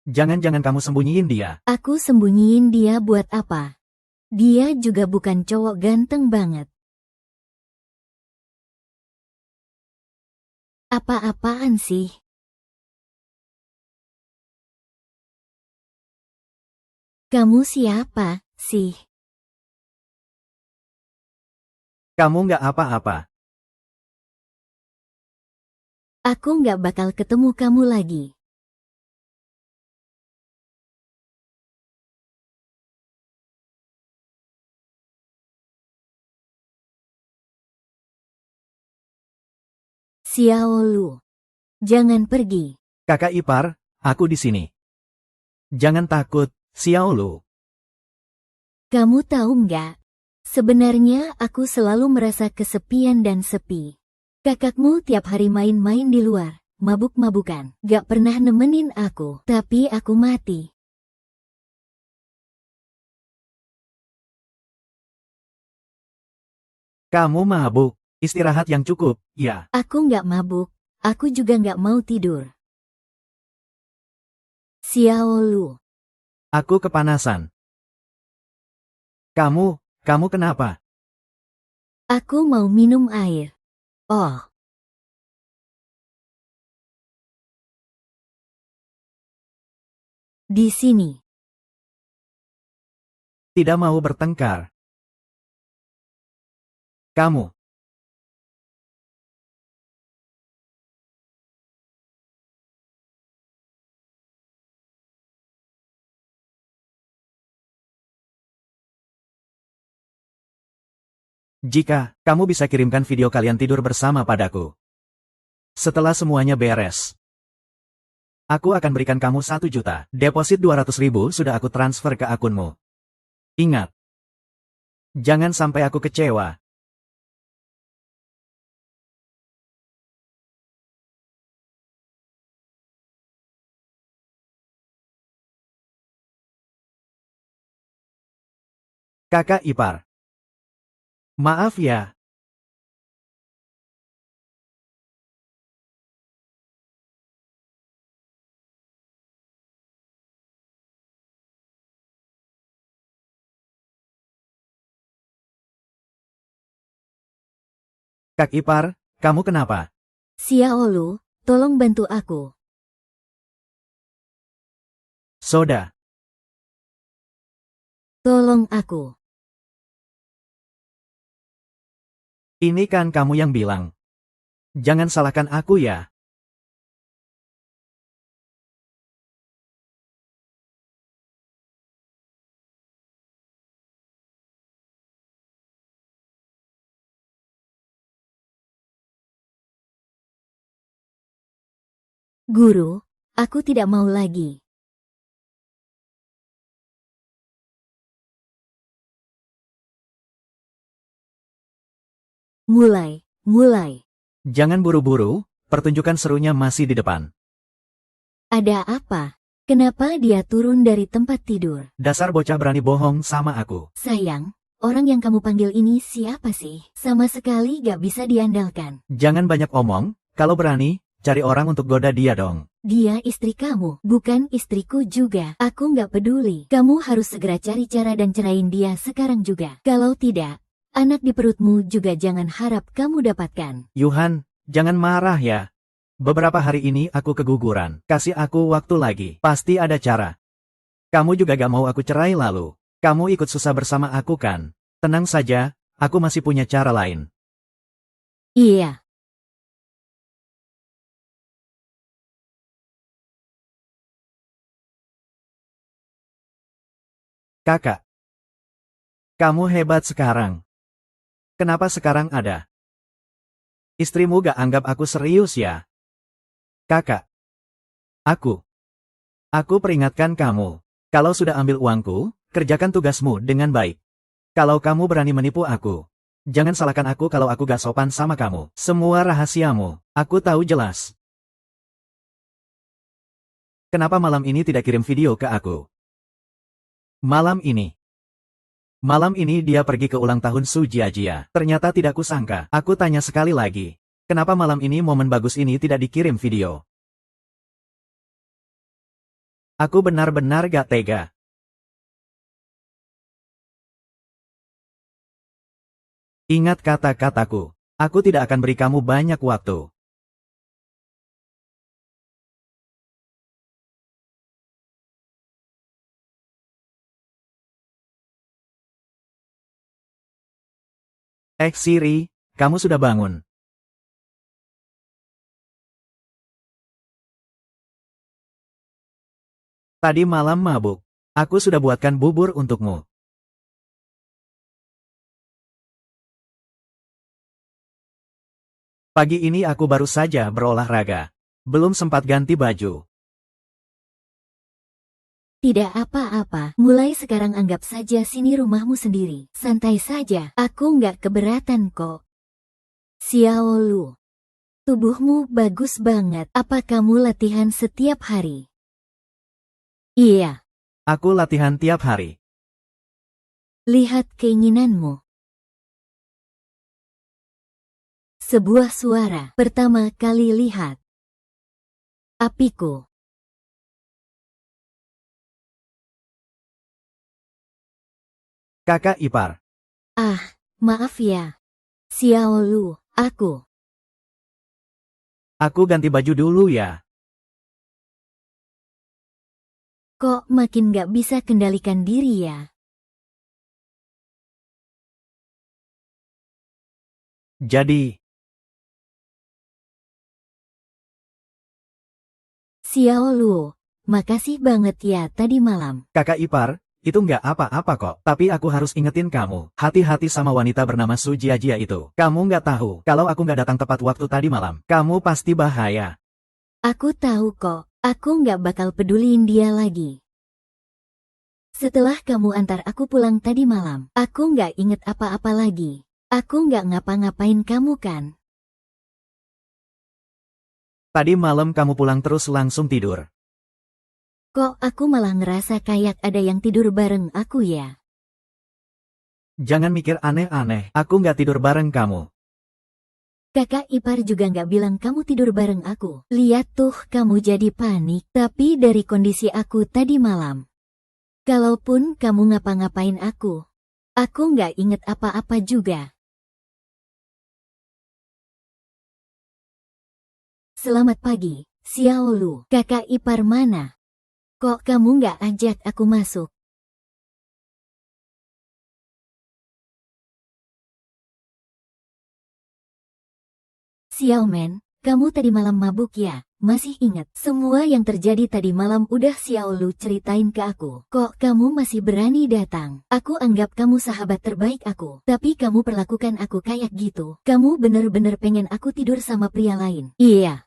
Jangan-jangan kamu sembunyiin dia. Aku sembunyiin dia buat apa? Dia juga bukan cowok ganteng banget. Apa-apaan sih? Kamu siapa, sih? Kamu nggak apa-apa. Aku nggak bakal ketemu kamu lagi. Xiao Lu, jangan pergi. Kakak ipar, aku di sini. Jangan takut, Xiao Lu. Kamu tahu nggak? Sebenarnya aku selalu merasa kesepian dan sepi. Kakakmu tiap hari main-main di luar, mabuk-mabukan. Gak pernah nemenin aku, tapi aku mati. Kamu mabuk. Istirahat yang cukup, ya. Aku nggak mabuk, aku juga nggak mau tidur. Xiao Lu, Aku kepanasan. Kamu kenapa? aku mau minum air. Oh, di sini. Tidak mau bertengkar. Kamu. Jika kamu bisa kirimkan video kalian tidur bersama padaku. Setelah semuanya beres. Aku akan berikan kamu 1 juta. Deposit 200.000 sudah aku transfer ke akunmu. Ingat. Jangan sampai aku kecewa. Kakak ipar. Maaf ya. Kak ipar, kamu kenapa? Xiao Lu, tolong bantu aku. Soda. Tolong aku. Ini kan kamu yang bilang. Jangan salahkan aku ya. Guru, aku tidak mau lagi. Mulai. Jangan buru-buru, pertunjukan serunya masih di depan. Ada apa? Kenapa dia turun dari tempat tidur? Dasar bocah berani bohong sama aku. Sayang, orang yang kamu panggil ini siapa sih? Sama sekali gak bisa diandalkan. Jangan banyak omong, kalau berani, cari orang untuk goda dia dong. Dia istri kamu, bukan istriku juga. Aku gak peduli. Kamu harus segera cari cara dan cerain dia sekarang juga. Kalau tidak, anak di perutmu juga jangan harap kamu dapatkan. Yuhan, jangan marah ya. Beberapa hari ini aku keguguran. Kasih aku waktu lagi. Pasti ada cara. Kamu juga gak mau aku cerai lalu. Kamu ikut susah bersama aku kan? Tenang saja, aku masih punya cara lain. Iya. Kakak, kamu hebat sekarang. Kenapa sekarang ada? Istrimu gak anggap aku serius ya? Kakak, aku peringatkan kamu. Kalau sudah ambil uangku, kerjakan tugasmu dengan baik. Kalau kamu berani menipu aku, jangan salahkan aku kalau aku gak sopan sama kamu. Semua rahasiamu, aku tahu jelas. Kenapa malam ini tidak kirim video ke aku? Malam ini dia pergi ke ulang tahun Su Jiajia. Ternyata tidak kusangka. Aku tanya sekali lagi. Kenapa malam ini momen bagus ini tidak dikirim video? Aku benar-benar gak tega. Ingat kata-kataku. Aku tidak akan beri kamu banyak waktu. Siri, kamu sudah bangun. Tadi malam mabuk. Aku sudah buatkan bubur untukmu. Pagi ini aku baru saja berolahraga. Belum sempat ganti baju. Tidak apa-apa, mulai sekarang anggap saja sini rumahmu sendiri. Santai saja, aku nggak keberatan kok. Xiao Lu, tubuhmu bagus banget. Apa kamu latihan setiap hari? Iya, Aku latihan tiap hari. lihat keinginanmu. Sebuah suara pertama kali lihat. Apiku. Kakak ipar. Ah, maaf ya. Xiao Lu, aku. Aku ganti baju dulu ya. Kok makin gak bisa kendalikan diri ya? Jadi, Xiao Lu, makasih banget ya tadi malam. kakak ipar, itu nggak apa-apa kok. Tapi aku harus ingetin kamu. Hati-hati sama wanita bernama Su Jiajia itu. Kamu nggak tahu, kalau aku nggak datang tepat waktu tadi malam, kamu pasti bahaya. Aku tahu kok, aku nggak bakal peduliin dia lagi. Setelah kamu antar aku pulang tadi malam, aku nggak inget apa-apa lagi. Aku nggak ngapa-ngapain kamu kan? Tadi malam kamu pulang terus langsung tidur. Kok aku malah ngerasa kayak ada yang tidur bareng aku ya? Jangan mikir aneh-aneh, aku nggak tidur bareng kamu. Kakak ipar juga nggak bilang kamu tidur bareng aku. Lihat tuh kamu jadi panik. Tapi dari kondisi aku tadi malam, kalaupun kamu ngapa-ngapain aku nggak inget apa-apa juga. Selamat pagi, Xiao Lu. Kakak ipar mana? Kok kamu nggak ajak aku masuk? Xiaomen, kamu tadi malam mabuk ya? Masih ingat semua yang terjadi tadi malam udah Xiao Lu ceritain ke aku. Kok kamu masih berani datang? Aku anggap kamu sahabat terbaik aku. Tapi kamu perlakukan aku kayak gitu. Kamu bener-bener pengen aku tidur sama pria lain. Iya.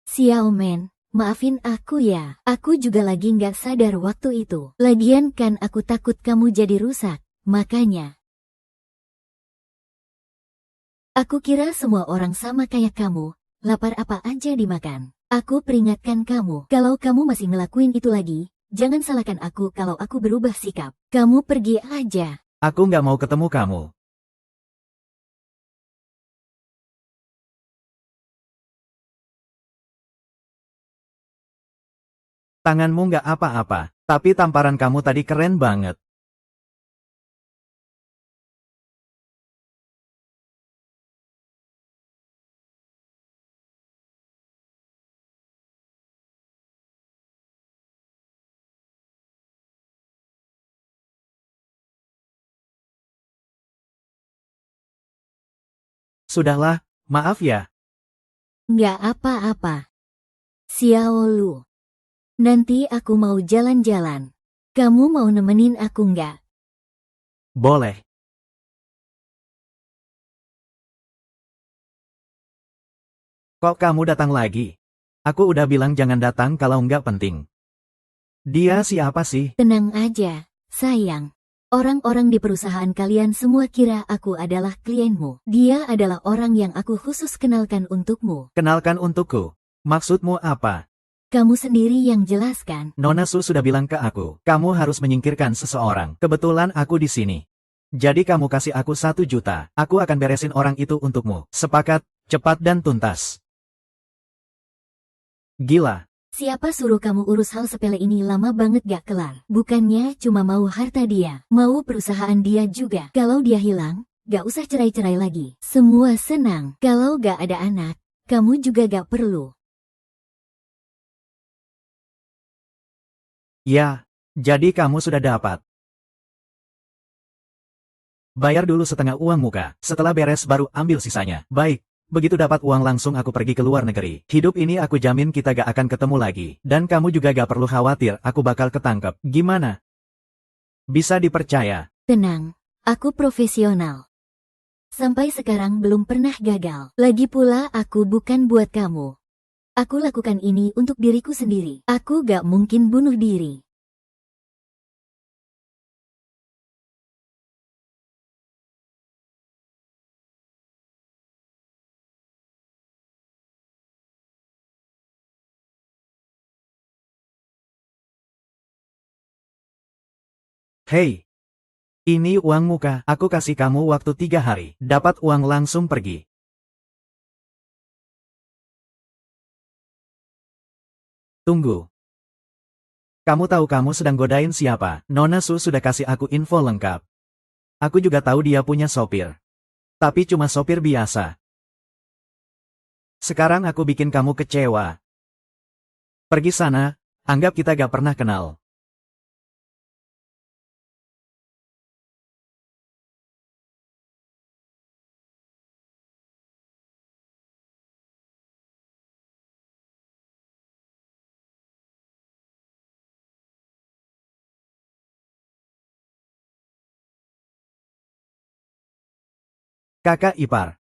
Xiaomen, maafin aku ya. Aku juga lagi nggak sadar waktu itu. Lagian kan aku takut kamu jadi rusak. Makanya. Aku kira semua orang sama kayak kamu, lapar apa aja dimakan. Aku peringatkan kamu, kalau kamu masih ngelakuin itu lagi, jangan salahkan aku kalau aku berubah sikap. Kamu pergi aja. Aku nggak mau ketemu kamu. Tanganmu nggak apa-apa, tapi tamparan kamu tadi keren banget. Sudahlah, maaf ya. Nggak apa-apa. Xiao Lu. Nanti aku mau jalan-jalan. Kamu mau nemenin aku nggak? Boleh. Kok kamu datang lagi? Aku udah bilang jangan datang kalau nggak penting. Dia siapa sih? Tenang aja, sayang. Orang-orang di perusahaan kalian semua kira aku adalah klienmu. Dia adalah orang yang aku khusus kenalkan untukmu. Kenalkan untukku. Maksudmu apa? Kamu sendiri yang jelaskan. Nona Su sudah bilang ke aku, kamu harus menyingkirkan seseorang. Kebetulan aku di sini. Jadi kamu kasih aku 1 juta. Aku akan beresin orang itu untukmu. Sepakat, cepat dan tuntas. Gila. Siapa suruh kamu urus hal sepele ini lama banget gak kelar? Bukannya cuma mau harta dia, mau perusahaan dia juga. Kalau dia hilang, gak usah cerai-cerai lagi. Semua senang. Kalau gak ada anak, kamu juga gak perlu. Ya, jadi kamu sudah dapat. Bayar dulu setengah uang muka, setelah beres baru ambil sisanya. Baik, begitu dapat uang langsung aku pergi ke luar negeri. Hidup ini aku jamin kita gak akan ketemu lagi. Dan kamu juga gak perlu khawatir aku bakal ketangkep. Gimana? Bisa dipercaya? Tenang, aku profesional. Sampai sekarang belum pernah gagal. Lagi pula aku bukan buat kamu. Aku lakukan ini untuk diriku sendiri. Aku gak mungkin bunuh diri. Hei, ini uang muka. Aku kasih kamu waktu 3 hari. Dapat uang langsung pergi. Tunggu. Kamu tahu kamu sedang godain siapa? Nona Su sudah kasih aku info lengkap. Aku juga tahu dia punya sopir. Tapi cuma sopir biasa. Sekarang aku bikin kamu kecewa. Pergi sana, anggap kita gak pernah kenal. Kakak ipar.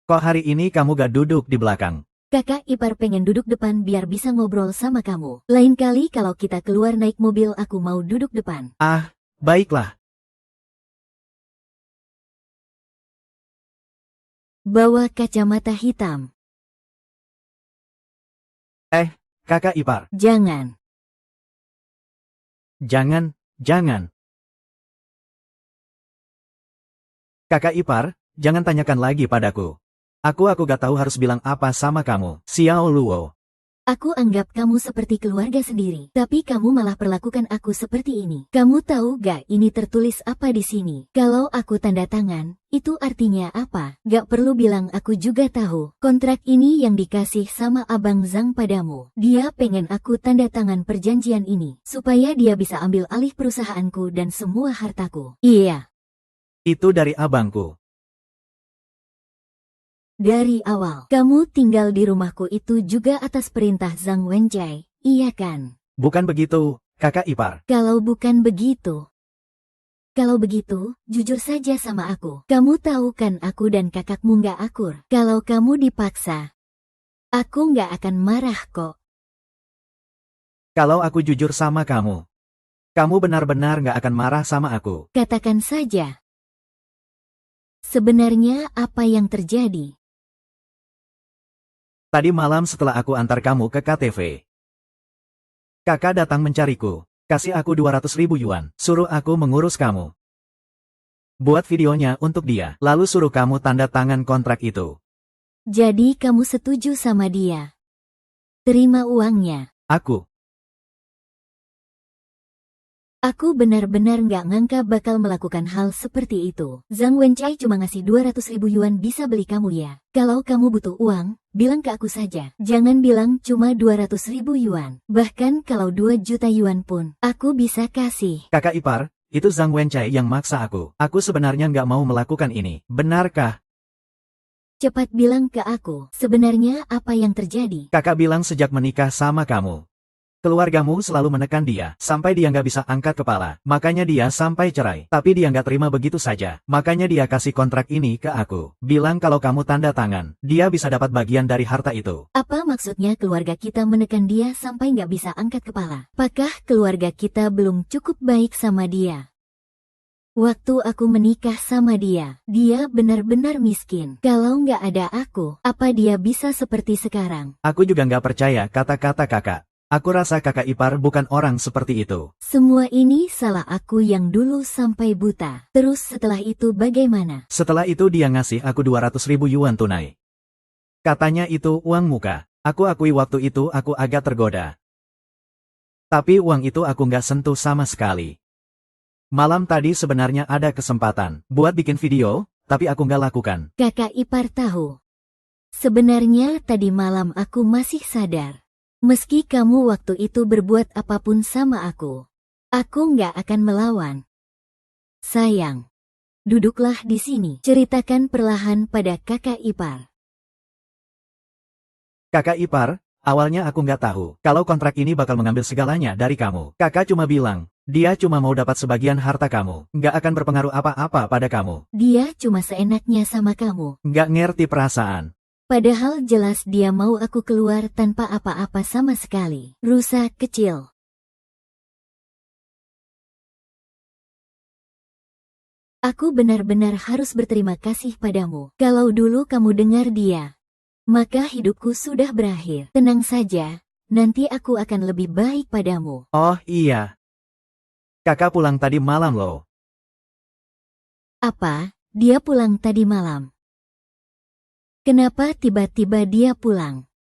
Kok hari ini kamu gak duduk di belakang? Kakak ipar pengen duduk depan biar bisa ngobrol sama kamu. Lain kali kalau kita keluar naik mobil aku mau duduk depan. Ah, baiklah. Bawa kacamata hitam. Kakak ipar. Jangan. Jangan. Kakak ipar, jangan tanyakan lagi padaku. Aku gak tahu harus bilang apa sama kamu. Xiao Luo. Aku anggap kamu seperti keluarga sendiri, tapi kamu malah perlakukan aku seperti ini. Kamu tahu gak ini tertulis apa di sini? Kalau aku tanda tangan, itu artinya apa? Gak perlu bilang aku juga tahu. Kontrak ini yang dikasih sama Abang Zhang padamu. Dia pengen aku tanda tangan perjanjian ini, supaya dia bisa ambil alih perusahaanku dan semua hartaku. Iya. Itu dari abangku. Dari awal, kamu tinggal di rumahku itu juga atas perintah Zhang Wenjai, iya kan? Bukan begitu, kakak ipar. Kalau bukan begitu. Kalau begitu, jujur saja sama aku. Kamu tahu kan aku dan kakakmu nggak akur. Kalau kamu dipaksa, aku nggak akan marah kok. Kalau aku jujur sama kamu benar-benar nggak akan marah sama aku. Katakan saja. Sebenarnya apa yang terjadi? Tadi malam setelah aku antar kamu ke KTV. Kakak datang mencariku. Kasih aku 200.000 yuan. Suruh aku mengurus kamu. Buat videonya untuk dia. Lalu suruh kamu tanda tangan kontrak itu. Jadi kamu setuju sama dia? Terima uangnya. Aku benar-benar nggak ngangka bakal melakukan hal seperti itu. Zhang Wenchai cuma ngasih 200.000 yuan bisa beli kamu ya. Kalau kamu butuh uang, bilang ke aku saja. Jangan bilang cuma 200.000 yuan. Bahkan kalau 2 juta yuan pun, aku bisa kasih. Kakak ipar, itu Zhang Wenchai yang maksa aku. Aku sebenarnya nggak mau melakukan ini. Benarkah? Cepat bilang ke aku, sebenarnya apa yang terjadi? Kakak bilang sejak menikah sama kamu. Keluargamu selalu menekan dia, sampai dia nggak bisa angkat kepala. Makanya dia sampai cerai. Tapi dia nggak terima begitu saja. Makanya dia kasih kontrak ini ke aku. Bilang kalau kamu tanda tangan, dia bisa dapat bagian dari harta itu. Apa maksudnya keluarga kita menekan dia sampai nggak bisa angkat kepala? Apakah keluarga kita belum cukup baik sama dia? Waktu aku menikah sama dia, dia benar-benar miskin. Kalau nggak ada aku, apa dia bisa seperti sekarang? Aku juga nggak percaya kata-kata kakak. Aku rasa kakak ipar bukan orang seperti itu. Semua ini salah aku yang dulu sampai buta. Terus setelah itu bagaimana? Setelah itu dia ngasih aku 200.000 yuan tunai. Katanya itu uang muka. Aku akui waktu itu aku agak tergoda. Tapi uang itu aku nggak sentuh sama sekali. Malam tadi sebenarnya ada kesempatan buat bikin video, tapi aku nggak lakukan. Kakak ipar tahu. Sebenarnya tadi malam aku masih sadar. Meski kamu waktu itu berbuat apapun sama aku nggak akan melawan. Sayang, duduklah di sini. Ceritakan perlahan pada kakak ipar. Kakak ipar, awalnya aku nggak tahu kalau kontrak ini bakal mengambil segalanya dari kamu. Kakak cuma bilang, dia cuma mau dapat sebagian harta kamu, nggak akan berpengaruh apa-apa pada kamu. Dia cuma seenaknya sama kamu. Nggak ngerti perasaan. Padahal jelas dia mau aku keluar tanpa apa-apa sama sekali. Rusa kecil. Aku benar-benar harus berterima kasih padamu. Kalau dulu kamu dengar dia, maka hidupku sudah berakhir. Tenang saja, nanti aku akan lebih baik padamu. Oh iya. Kakak pulang tadi malam loh. Apa? Dia pulang tadi malam. Kenapa tiba-tiba dia pulang?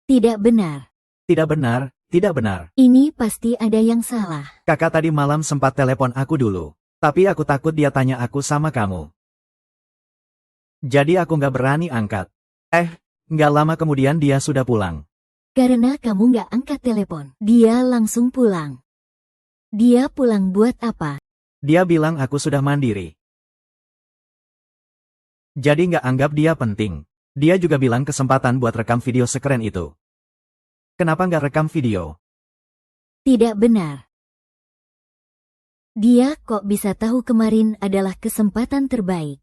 Tidak benar. Tidak benar, tidak benar. Ini pasti ada yang salah. Kakak tadi malam sempat telepon aku dulu. Tapi aku takut dia tanya aku sama kamu. Jadi aku nggak berani angkat. Nggak lama kemudian dia sudah pulang. Karena kamu nggak angkat telepon, dia langsung pulang. Dia pulang buat apa? Dia bilang aku sudah mandiri. Jadi nggak anggap dia penting. Dia juga bilang kesempatan buat rekam video sekeren itu. Kenapa nggak rekam video? Tidak benar. Dia kok bisa tahu kemarin adalah kesempatan terbaik.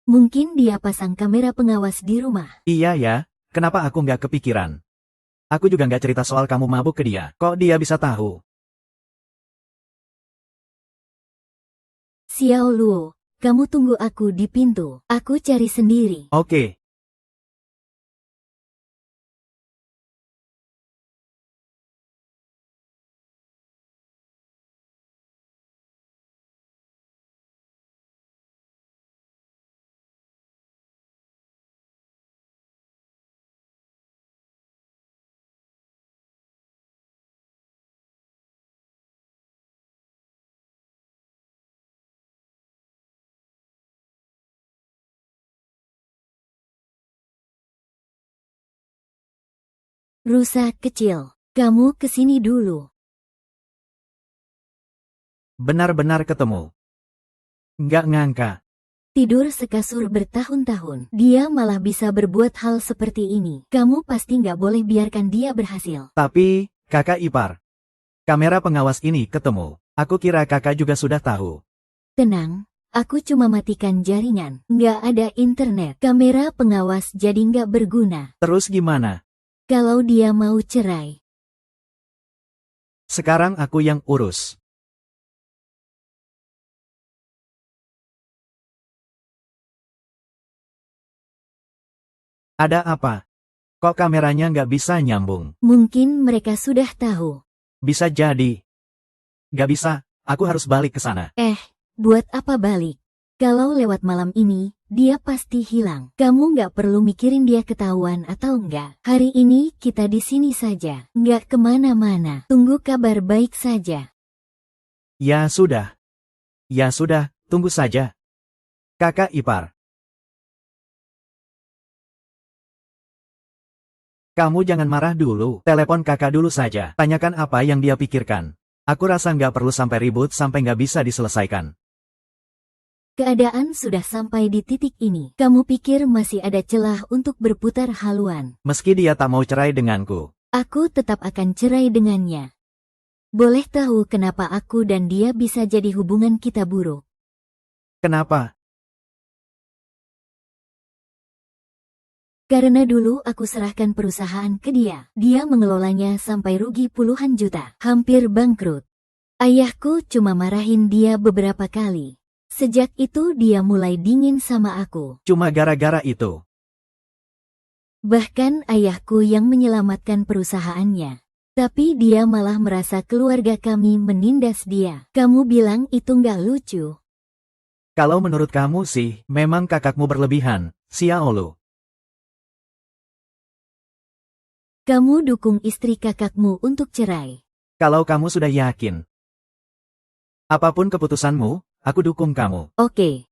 Mungkin dia pasang kamera pengawas di rumah. Iya ya, kenapa aku nggak kepikiran? Aku juga nggak cerita soal kamu mabuk ke dia. Kok dia bisa tahu? Xiao Luo, kamu tunggu aku di pintu. Aku cari sendiri. Oke. Rusa kecil, kamu kesini dulu. Benar-benar ketemu. Nggak ngangka. Tidur sekasur bertahun-tahun. Dia malah bisa berbuat hal seperti ini. Kamu pasti nggak boleh biarkan dia berhasil. Tapi, kakak ipar. Kamera pengawas ini ketemu. Aku kira kakak juga sudah tahu. Tenang, aku cuma matikan jaringan. Nggak ada internet. Kamera pengawas jadi nggak berguna. Terus gimana? Kalau dia mau cerai. Sekarang aku yang urus. Ada apa? Kok kameranya nggak bisa nyambung? Mungkin mereka sudah tahu. Bisa jadi. Nggak bisa, aku harus balik ke sana. Buat apa balik? Kalau lewat malam ini, dia pasti hilang. Kamu nggak perlu mikirin dia ketahuan atau enggak. Hari ini kita di sini saja. Nggak kemana-mana. Tunggu kabar baik saja. Ya sudah. Ya sudah, tunggu saja. Kakak ipar. Kamu jangan marah dulu. Telepon kakak dulu saja. Tanyakan apa yang dia pikirkan. Aku rasa nggak perlu sampai ribut sampai nggak bisa diselesaikan. Keadaan sudah sampai di titik ini. Kamu pikir masih ada celah untuk berputar haluan? Meski dia tak mau cerai denganku. Aku tetap akan cerai dengannya. Boleh tahu kenapa aku dan dia bisa jadi hubungan kita buruk? Kenapa? Karena dulu aku serahkan perusahaan ke dia. Dia mengelolanya sampai rugi puluhan juta. Hampir bangkrut. Ayahku cuma marahin dia beberapa kali. Sejak itu dia mulai dingin sama aku. Cuma gara-gara itu. Bahkan ayahku yang menyelamatkan perusahaannya. Tapi dia malah merasa keluarga kami menindas dia. Kamu bilang itu nggak lucu. Kalau menurut kamu sih, memang kakakmu berlebihan, Xiaolu. Kamu dukung istri kakakmu untuk cerai. Kalau kamu sudah yakin. Apapun keputusanmu, aku dukung kamu. Oke.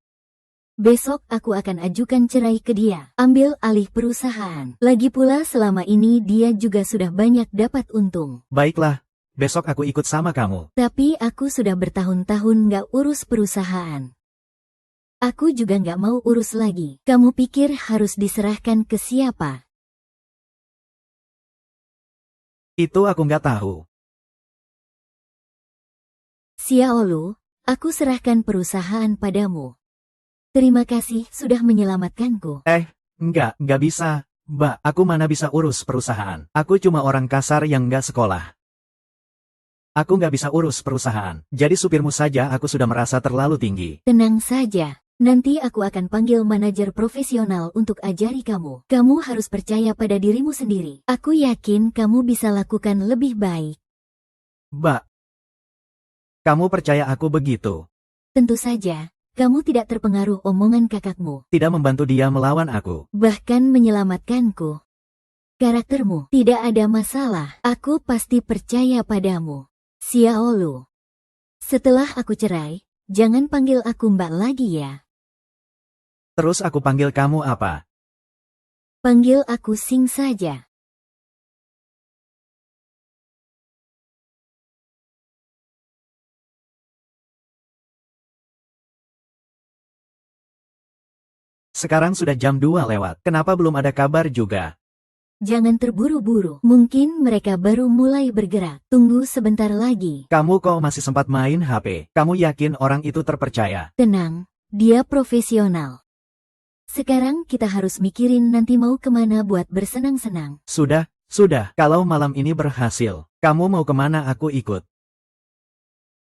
Besok aku akan ajukan cerai ke dia. Ambil alih perusahaan. Lagi pula selama ini dia juga sudah banyak dapat untung. Baiklah, besok aku ikut sama kamu. Tapi aku sudah bertahun-tahun nggak urus perusahaan. Aku juga nggak mau urus lagi. Kamu pikir harus diserahkan ke siapa? Itu aku nggak tahu. Xiaolu, aku serahkan perusahaan padamu. Terima kasih sudah menyelamatkanku. Nggak bisa. Mbak, aku mana bisa urus perusahaan. Aku cuma orang kasar yang nggak sekolah. Aku nggak bisa urus perusahaan. Jadi supirmu saja aku sudah merasa terlalu tinggi. Tenang saja. Nanti aku akan panggil manajer profesional untuk ajari kamu. Kamu harus percaya pada dirimu sendiri. Aku yakin kamu bisa lakukan lebih baik. Mbak, kamu percaya aku begitu? Tentu saja, kamu tidak terpengaruh omongan kakakmu. Tidak membantu dia melawan aku. Bahkan menyelamatkanku. Karaktermu tidak ada masalah. Aku pasti percaya padamu. Xiaolu. Setelah aku cerai, jangan panggil aku Mbak lagi ya. Terus aku panggil kamu apa? Panggil aku Sing saja. Sekarang sudah jam 2 lewat. Kenapa belum ada kabar juga? Jangan terburu-buru. Mungkin mereka baru mulai bergerak. Tunggu sebentar lagi. Kamu kok masih sempat main HP? Kamu yakin orang itu terpercaya? Tenang, dia profesional. Sekarang kita harus mikirin nanti mau kemana buat bersenang-senang. Sudah. Kalau malam ini berhasil, kamu mau kemana aku ikut.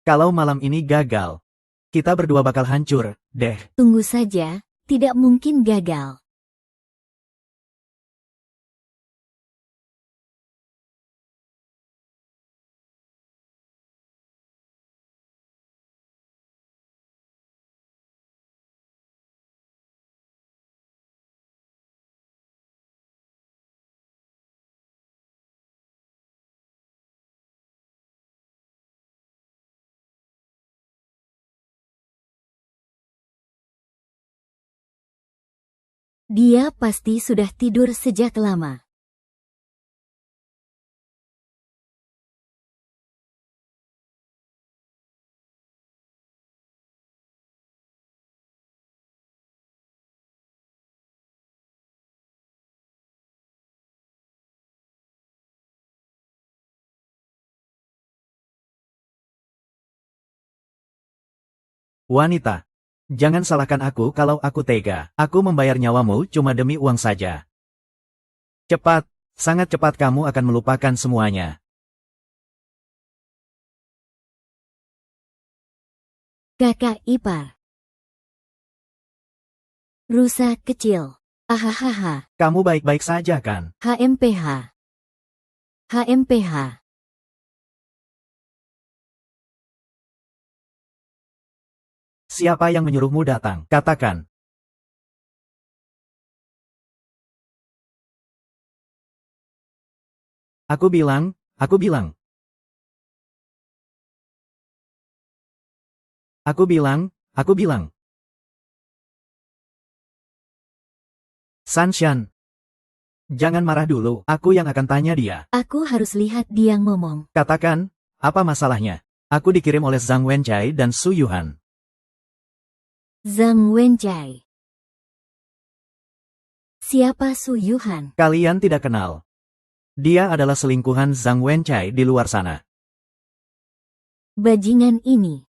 Kalau malam ini gagal, kita berdua bakal hancur, deh. Tunggu saja, tidak mungkin gagal. Dia pasti sudah tidur sejak lama. Wanita, jangan salahkan aku kalau aku tega. Aku membayar nyawamu cuma demi uang saja. Cepat, sangat cepat kamu akan melupakan semuanya. Kakak ipar. Rusa kecil. Ahahaha. Kamu baik-baik saja kan? HMPH. HMPH. Siapa yang menyuruhmu datang? Katakan. Aku bilang. Aku bilang. Sanshan. Jangan marah dulu, aku yang akan tanya dia. Aku harus lihat dia ngomong. Katakan, apa masalahnya? Aku dikirim oleh Zhang Wenchai dan Su Yuhan. Zhang Wencai. Siapa Su Yuhan? Kalian tidak kenal. Dia adalah selingkuhan Zhang Wencai di luar sana. Bajingan ini.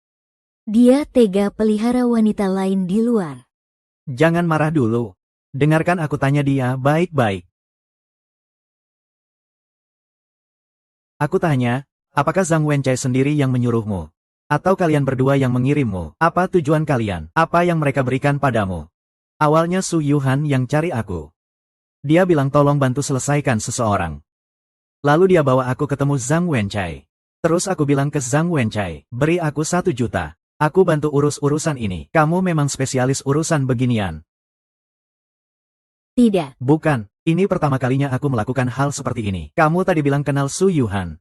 Dia tega pelihara wanita lain di luar. Jangan marah dulu. Dengarkan aku tanya dia baik-baik. Aku tanya, apakah Zhang Wencai sendiri yang menyuruhmu? Atau kalian berdua yang mengirimmu? Apa tujuan kalian? Apa yang mereka berikan padamu? Awalnya Su Yuhan yang cari aku. Dia bilang tolong bantu selesaikan seseorang. Lalu dia bawa aku ketemu Zhang Wencai. Terus aku bilang ke Zhang Wencai, beri aku 1 juta. Aku bantu urus urusan ini. Kamu memang spesialis urusan beginian. Tidak. Bukan, ini pertama kalinya aku melakukan hal seperti ini. Kamu tadi bilang kenal Su Yuhan.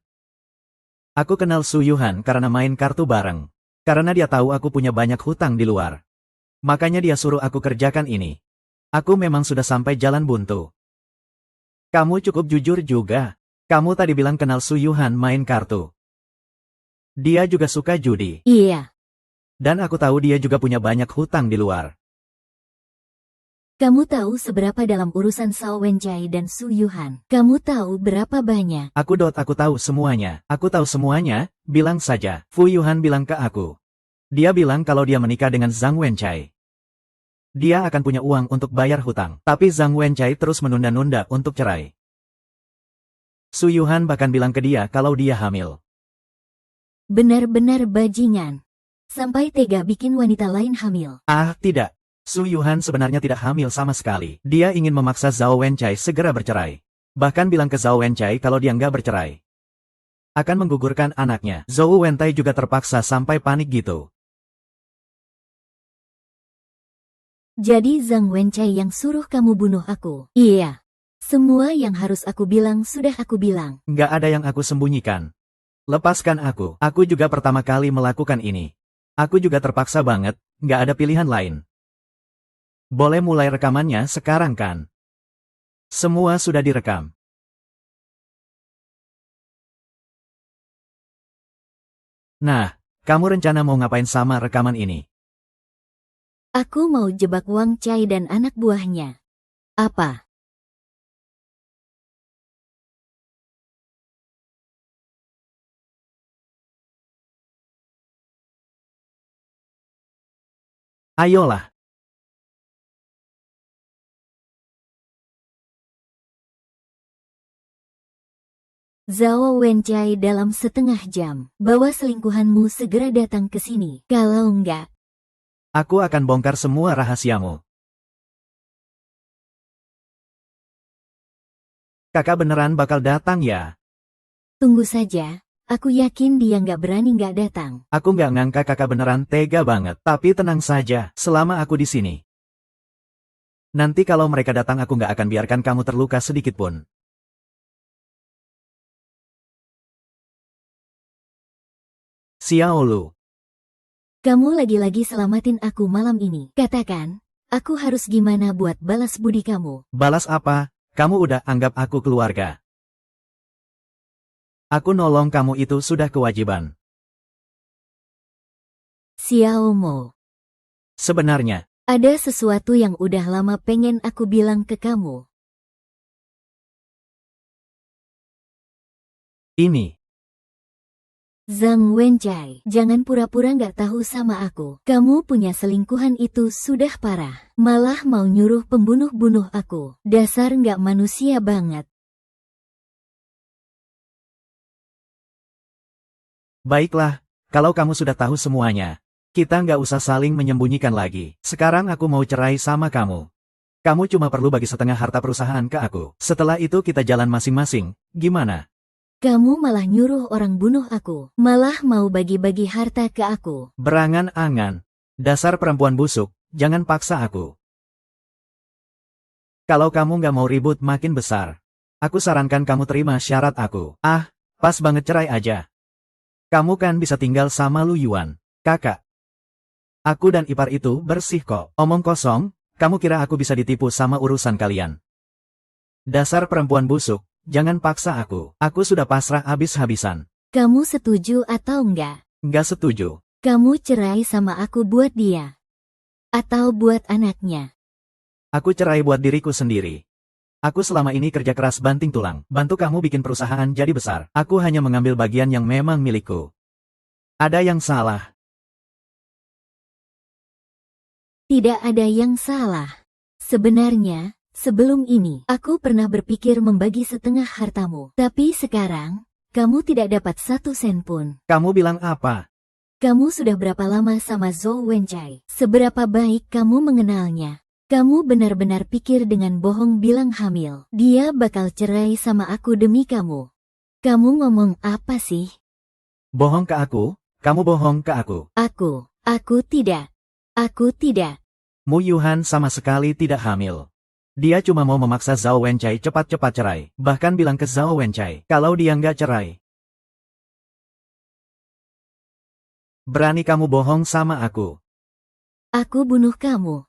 Aku kenal Su Yuhan karena main kartu bareng. Karena dia tahu aku punya banyak hutang di luar. Makanya dia suruh aku kerjakan ini. Aku memang sudah sampai jalan buntu. Kamu cukup jujur juga. Kamu tadi bilang kenal Su Yuhan main kartu. Dia juga suka judi. Iya. Dan aku tahu dia juga punya banyak hutang di luar. Kamu tahu seberapa dalam urusan Zhang Wencai dan Su Yuhan? Kamu tahu berapa banyak? Aku tahu semuanya. Aku tahu semuanya, bilang saja. Fu Yuhan bilang ke aku. Dia bilang kalau dia menikah dengan Zhang Wencai. Dia akan punya uang untuk bayar hutang. Tapi Zhang Wencai terus menunda-nunda untuk cerai. Su Yuhan bahkan bilang ke dia kalau dia hamil. Benar-benar bajingan. Sampai tega bikin wanita lain hamil. Ah, tidak. Su Yuhan sebenarnya tidak hamil sama sekali. Dia ingin memaksa Zhao Wencai segera bercerai. Bahkan bilang ke Zhao Wencai kalau dia nggak bercerai akan menggugurkan anaknya. Zhao Wencai juga terpaksa sampai panik gitu. Jadi Zhang Wencai yang suruh kamu bunuh aku? Iya. Semua yang harus aku bilang sudah aku bilang. Nggak ada yang aku sembunyikan. Lepaskan aku. Aku juga pertama kali melakukan ini. Aku juga terpaksa banget, nggak ada pilihan lain. Boleh mulai rekamannya sekarang kan? Semua sudah direkam. Nah, kamu rencana mau ngapain sama rekaman ini? Aku mau jebak Wang Cai dan anak buahnya. Apa? Ayolah. Zhao Wencai dalam setengah jam. Bawa selingkuhanmu segera datang ke sini. Kalau enggak, Aku akan bongkar semua rahasiamu. Kakak beneran bakal datang ya? tunggu saja. Aku yakin dia nggak berani nggak datang. Aku nggak ngangka kakak beneran tega banget. Tapi tenang saja, selama aku di sini. Nanti kalau mereka datang aku nggak akan biarkan kamu terluka sedikit pun. Xiao Lu. Kamu lagi-lagi selamatin aku malam ini. Katakan, aku harus gimana buat balas budi kamu? Balas apa? Kamu udah anggap aku keluarga. Aku nolong kamu itu sudah kewajiban. Xiao Mo. Sebenarnya, Ada sesuatu yang udah lama pengen aku bilang ke kamu. ini. Zhang Wencai, jangan pura-pura nggak tahu sama aku. Kamu punya selingkuhan itu sudah parah. Malah mau nyuruh pembunuh bunuh aku. Dasar nggak manusia banget. Baiklah, kalau kamu sudah tahu semuanya. Kita nggak usah saling menyembunyikan lagi. Sekarang aku mau cerai sama kamu. Kamu cuma perlu bagi setengah harta perusahaan ke aku. Setelah itu kita jalan masing-masing, gimana? Kamu malah nyuruh orang bunuh aku. Malah mau bagi-bagi harta ke aku. Berangan-angan. Dasar perempuan busuk, jangan paksa aku. Kalau kamu nggak mau ribut makin besar, aku sarankan kamu terima syarat aku. Ah, pas banget cerai aja. Kamu kan bisa tinggal sama Lu Yuan, kakak. Aku dan ipar itu bersih kok. Omong kosong, kamu kira aku bisa ditipu sama urusan kalian? Dasar perempuan busuk, jangan paksa aku. Aku sudah pasrah habis-habisan. Kamu setuju atau enggak? Nggak setuju. Kamu cerai sama aku buat dia. Atau buat anaknya? Aku cerai buat diriku sendiri. Aku selama ini kerja keras banting tulang, bantu kamu bikin perusahaan jadi besar. Aku hanya mengambil bagian yang memang milikku. Ada yang salah? Tidak ada yang salah. Sebenarnya, sebelum ini, aku pernah berpikir membagi setengah hartamu. Tapi sekarang, kamu tidak dapat 1 sen pun. Kamu bilang apa? Kamu sudah berapa lama sama Zhou Wenchai? Seberapa baik kamu mengenalnya? Kamu benar-benar pikir dengan bohong bilang hamil. Dia bakal cerai sama aku demi kamu. Kamu ngomong apa sih? Bohong ke aku? Kamu bohong ke aku. Aku tidak. Aku tidak. Mu Yuhan sama sekali tidak hamil. Dia cuma mau memaksa Zhao Wenchai cepat-cepat cerai. Bahkan bilang ke Zhao Wenchai, kalau dia nggak cerai. Berani kamu bohong sama aku. Aku bunuh kamu.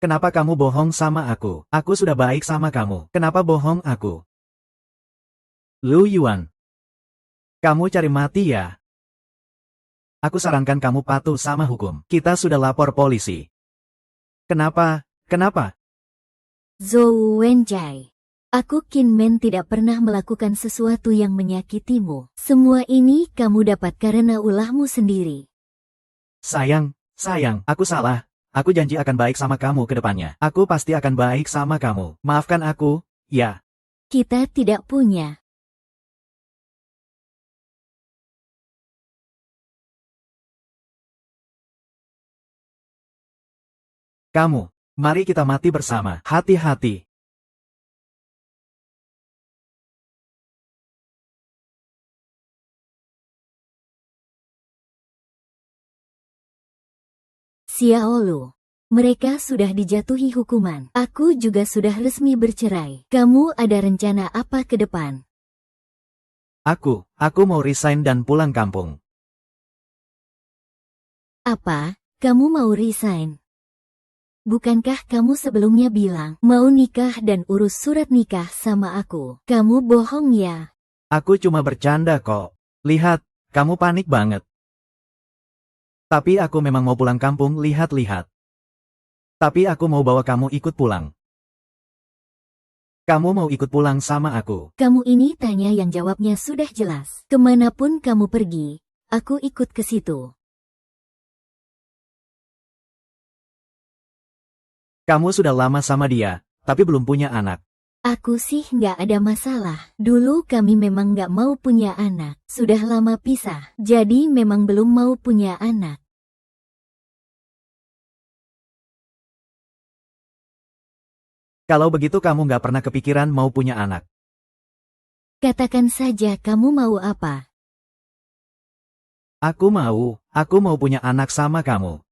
Kenapa kamu bohong sama aku? Aku sudah baik sama kamu. Kenapa bohong aku? Lu Yuan. Kamu cari mati ya? Aku sarankan kamu patuh sama hukum. Kita sudah lapor polisi. Kenapa? Kenapa? Zhou Wenchai. Aku Qin Men tidak pernah melakukan sesuatu yang menyakitimu. Semua ini kamu dapat karena ulahmu sendiri. Sayang, aku salah. Aku janji akan baik sama kamu ke depannya. Aku pasti akan baik sama kamu. Maafkan aku, ya. Kita tidak punya. Kamu, mari kita mati bersama. Hati-hati. Xiaolu. Mereka sudah dijatuhi hukuman. Aku juga sudah resmi bercerai. Kamu ada rencana apa ke depan? Aku mau resign dan pulang kampung. Apa? Kamu mau resign? Bukankah kamu sebelumnya bilang mau nikah dan urus surat nikah sama aku? Kamu bohong ya? Aku cuma bercanda kok. Lihat, kamu panik banget. Tapi aku memang mau pulang kampung, lihat-lihat. Tapi aku mau bawa kamu ikut pulang. Kamu mau ikut pulang sama aku? Kamu ini tanya yang jawabnya sudah jelas. Kemanapun kamu pergi, aku ikut ke situ. Kamu sudah lama sama dia, tapi belum punya anak. Aku sih nggak ada masalah. Dulu kami memang nggak mau punya anak. Sudah lama pisah, jadi memang belum mau punya anak. Kalau begitu kamu nggak pernah kepikiran mau punya anak. Katakan saja kamu mau apa? Aku mau punya anak sama kamu.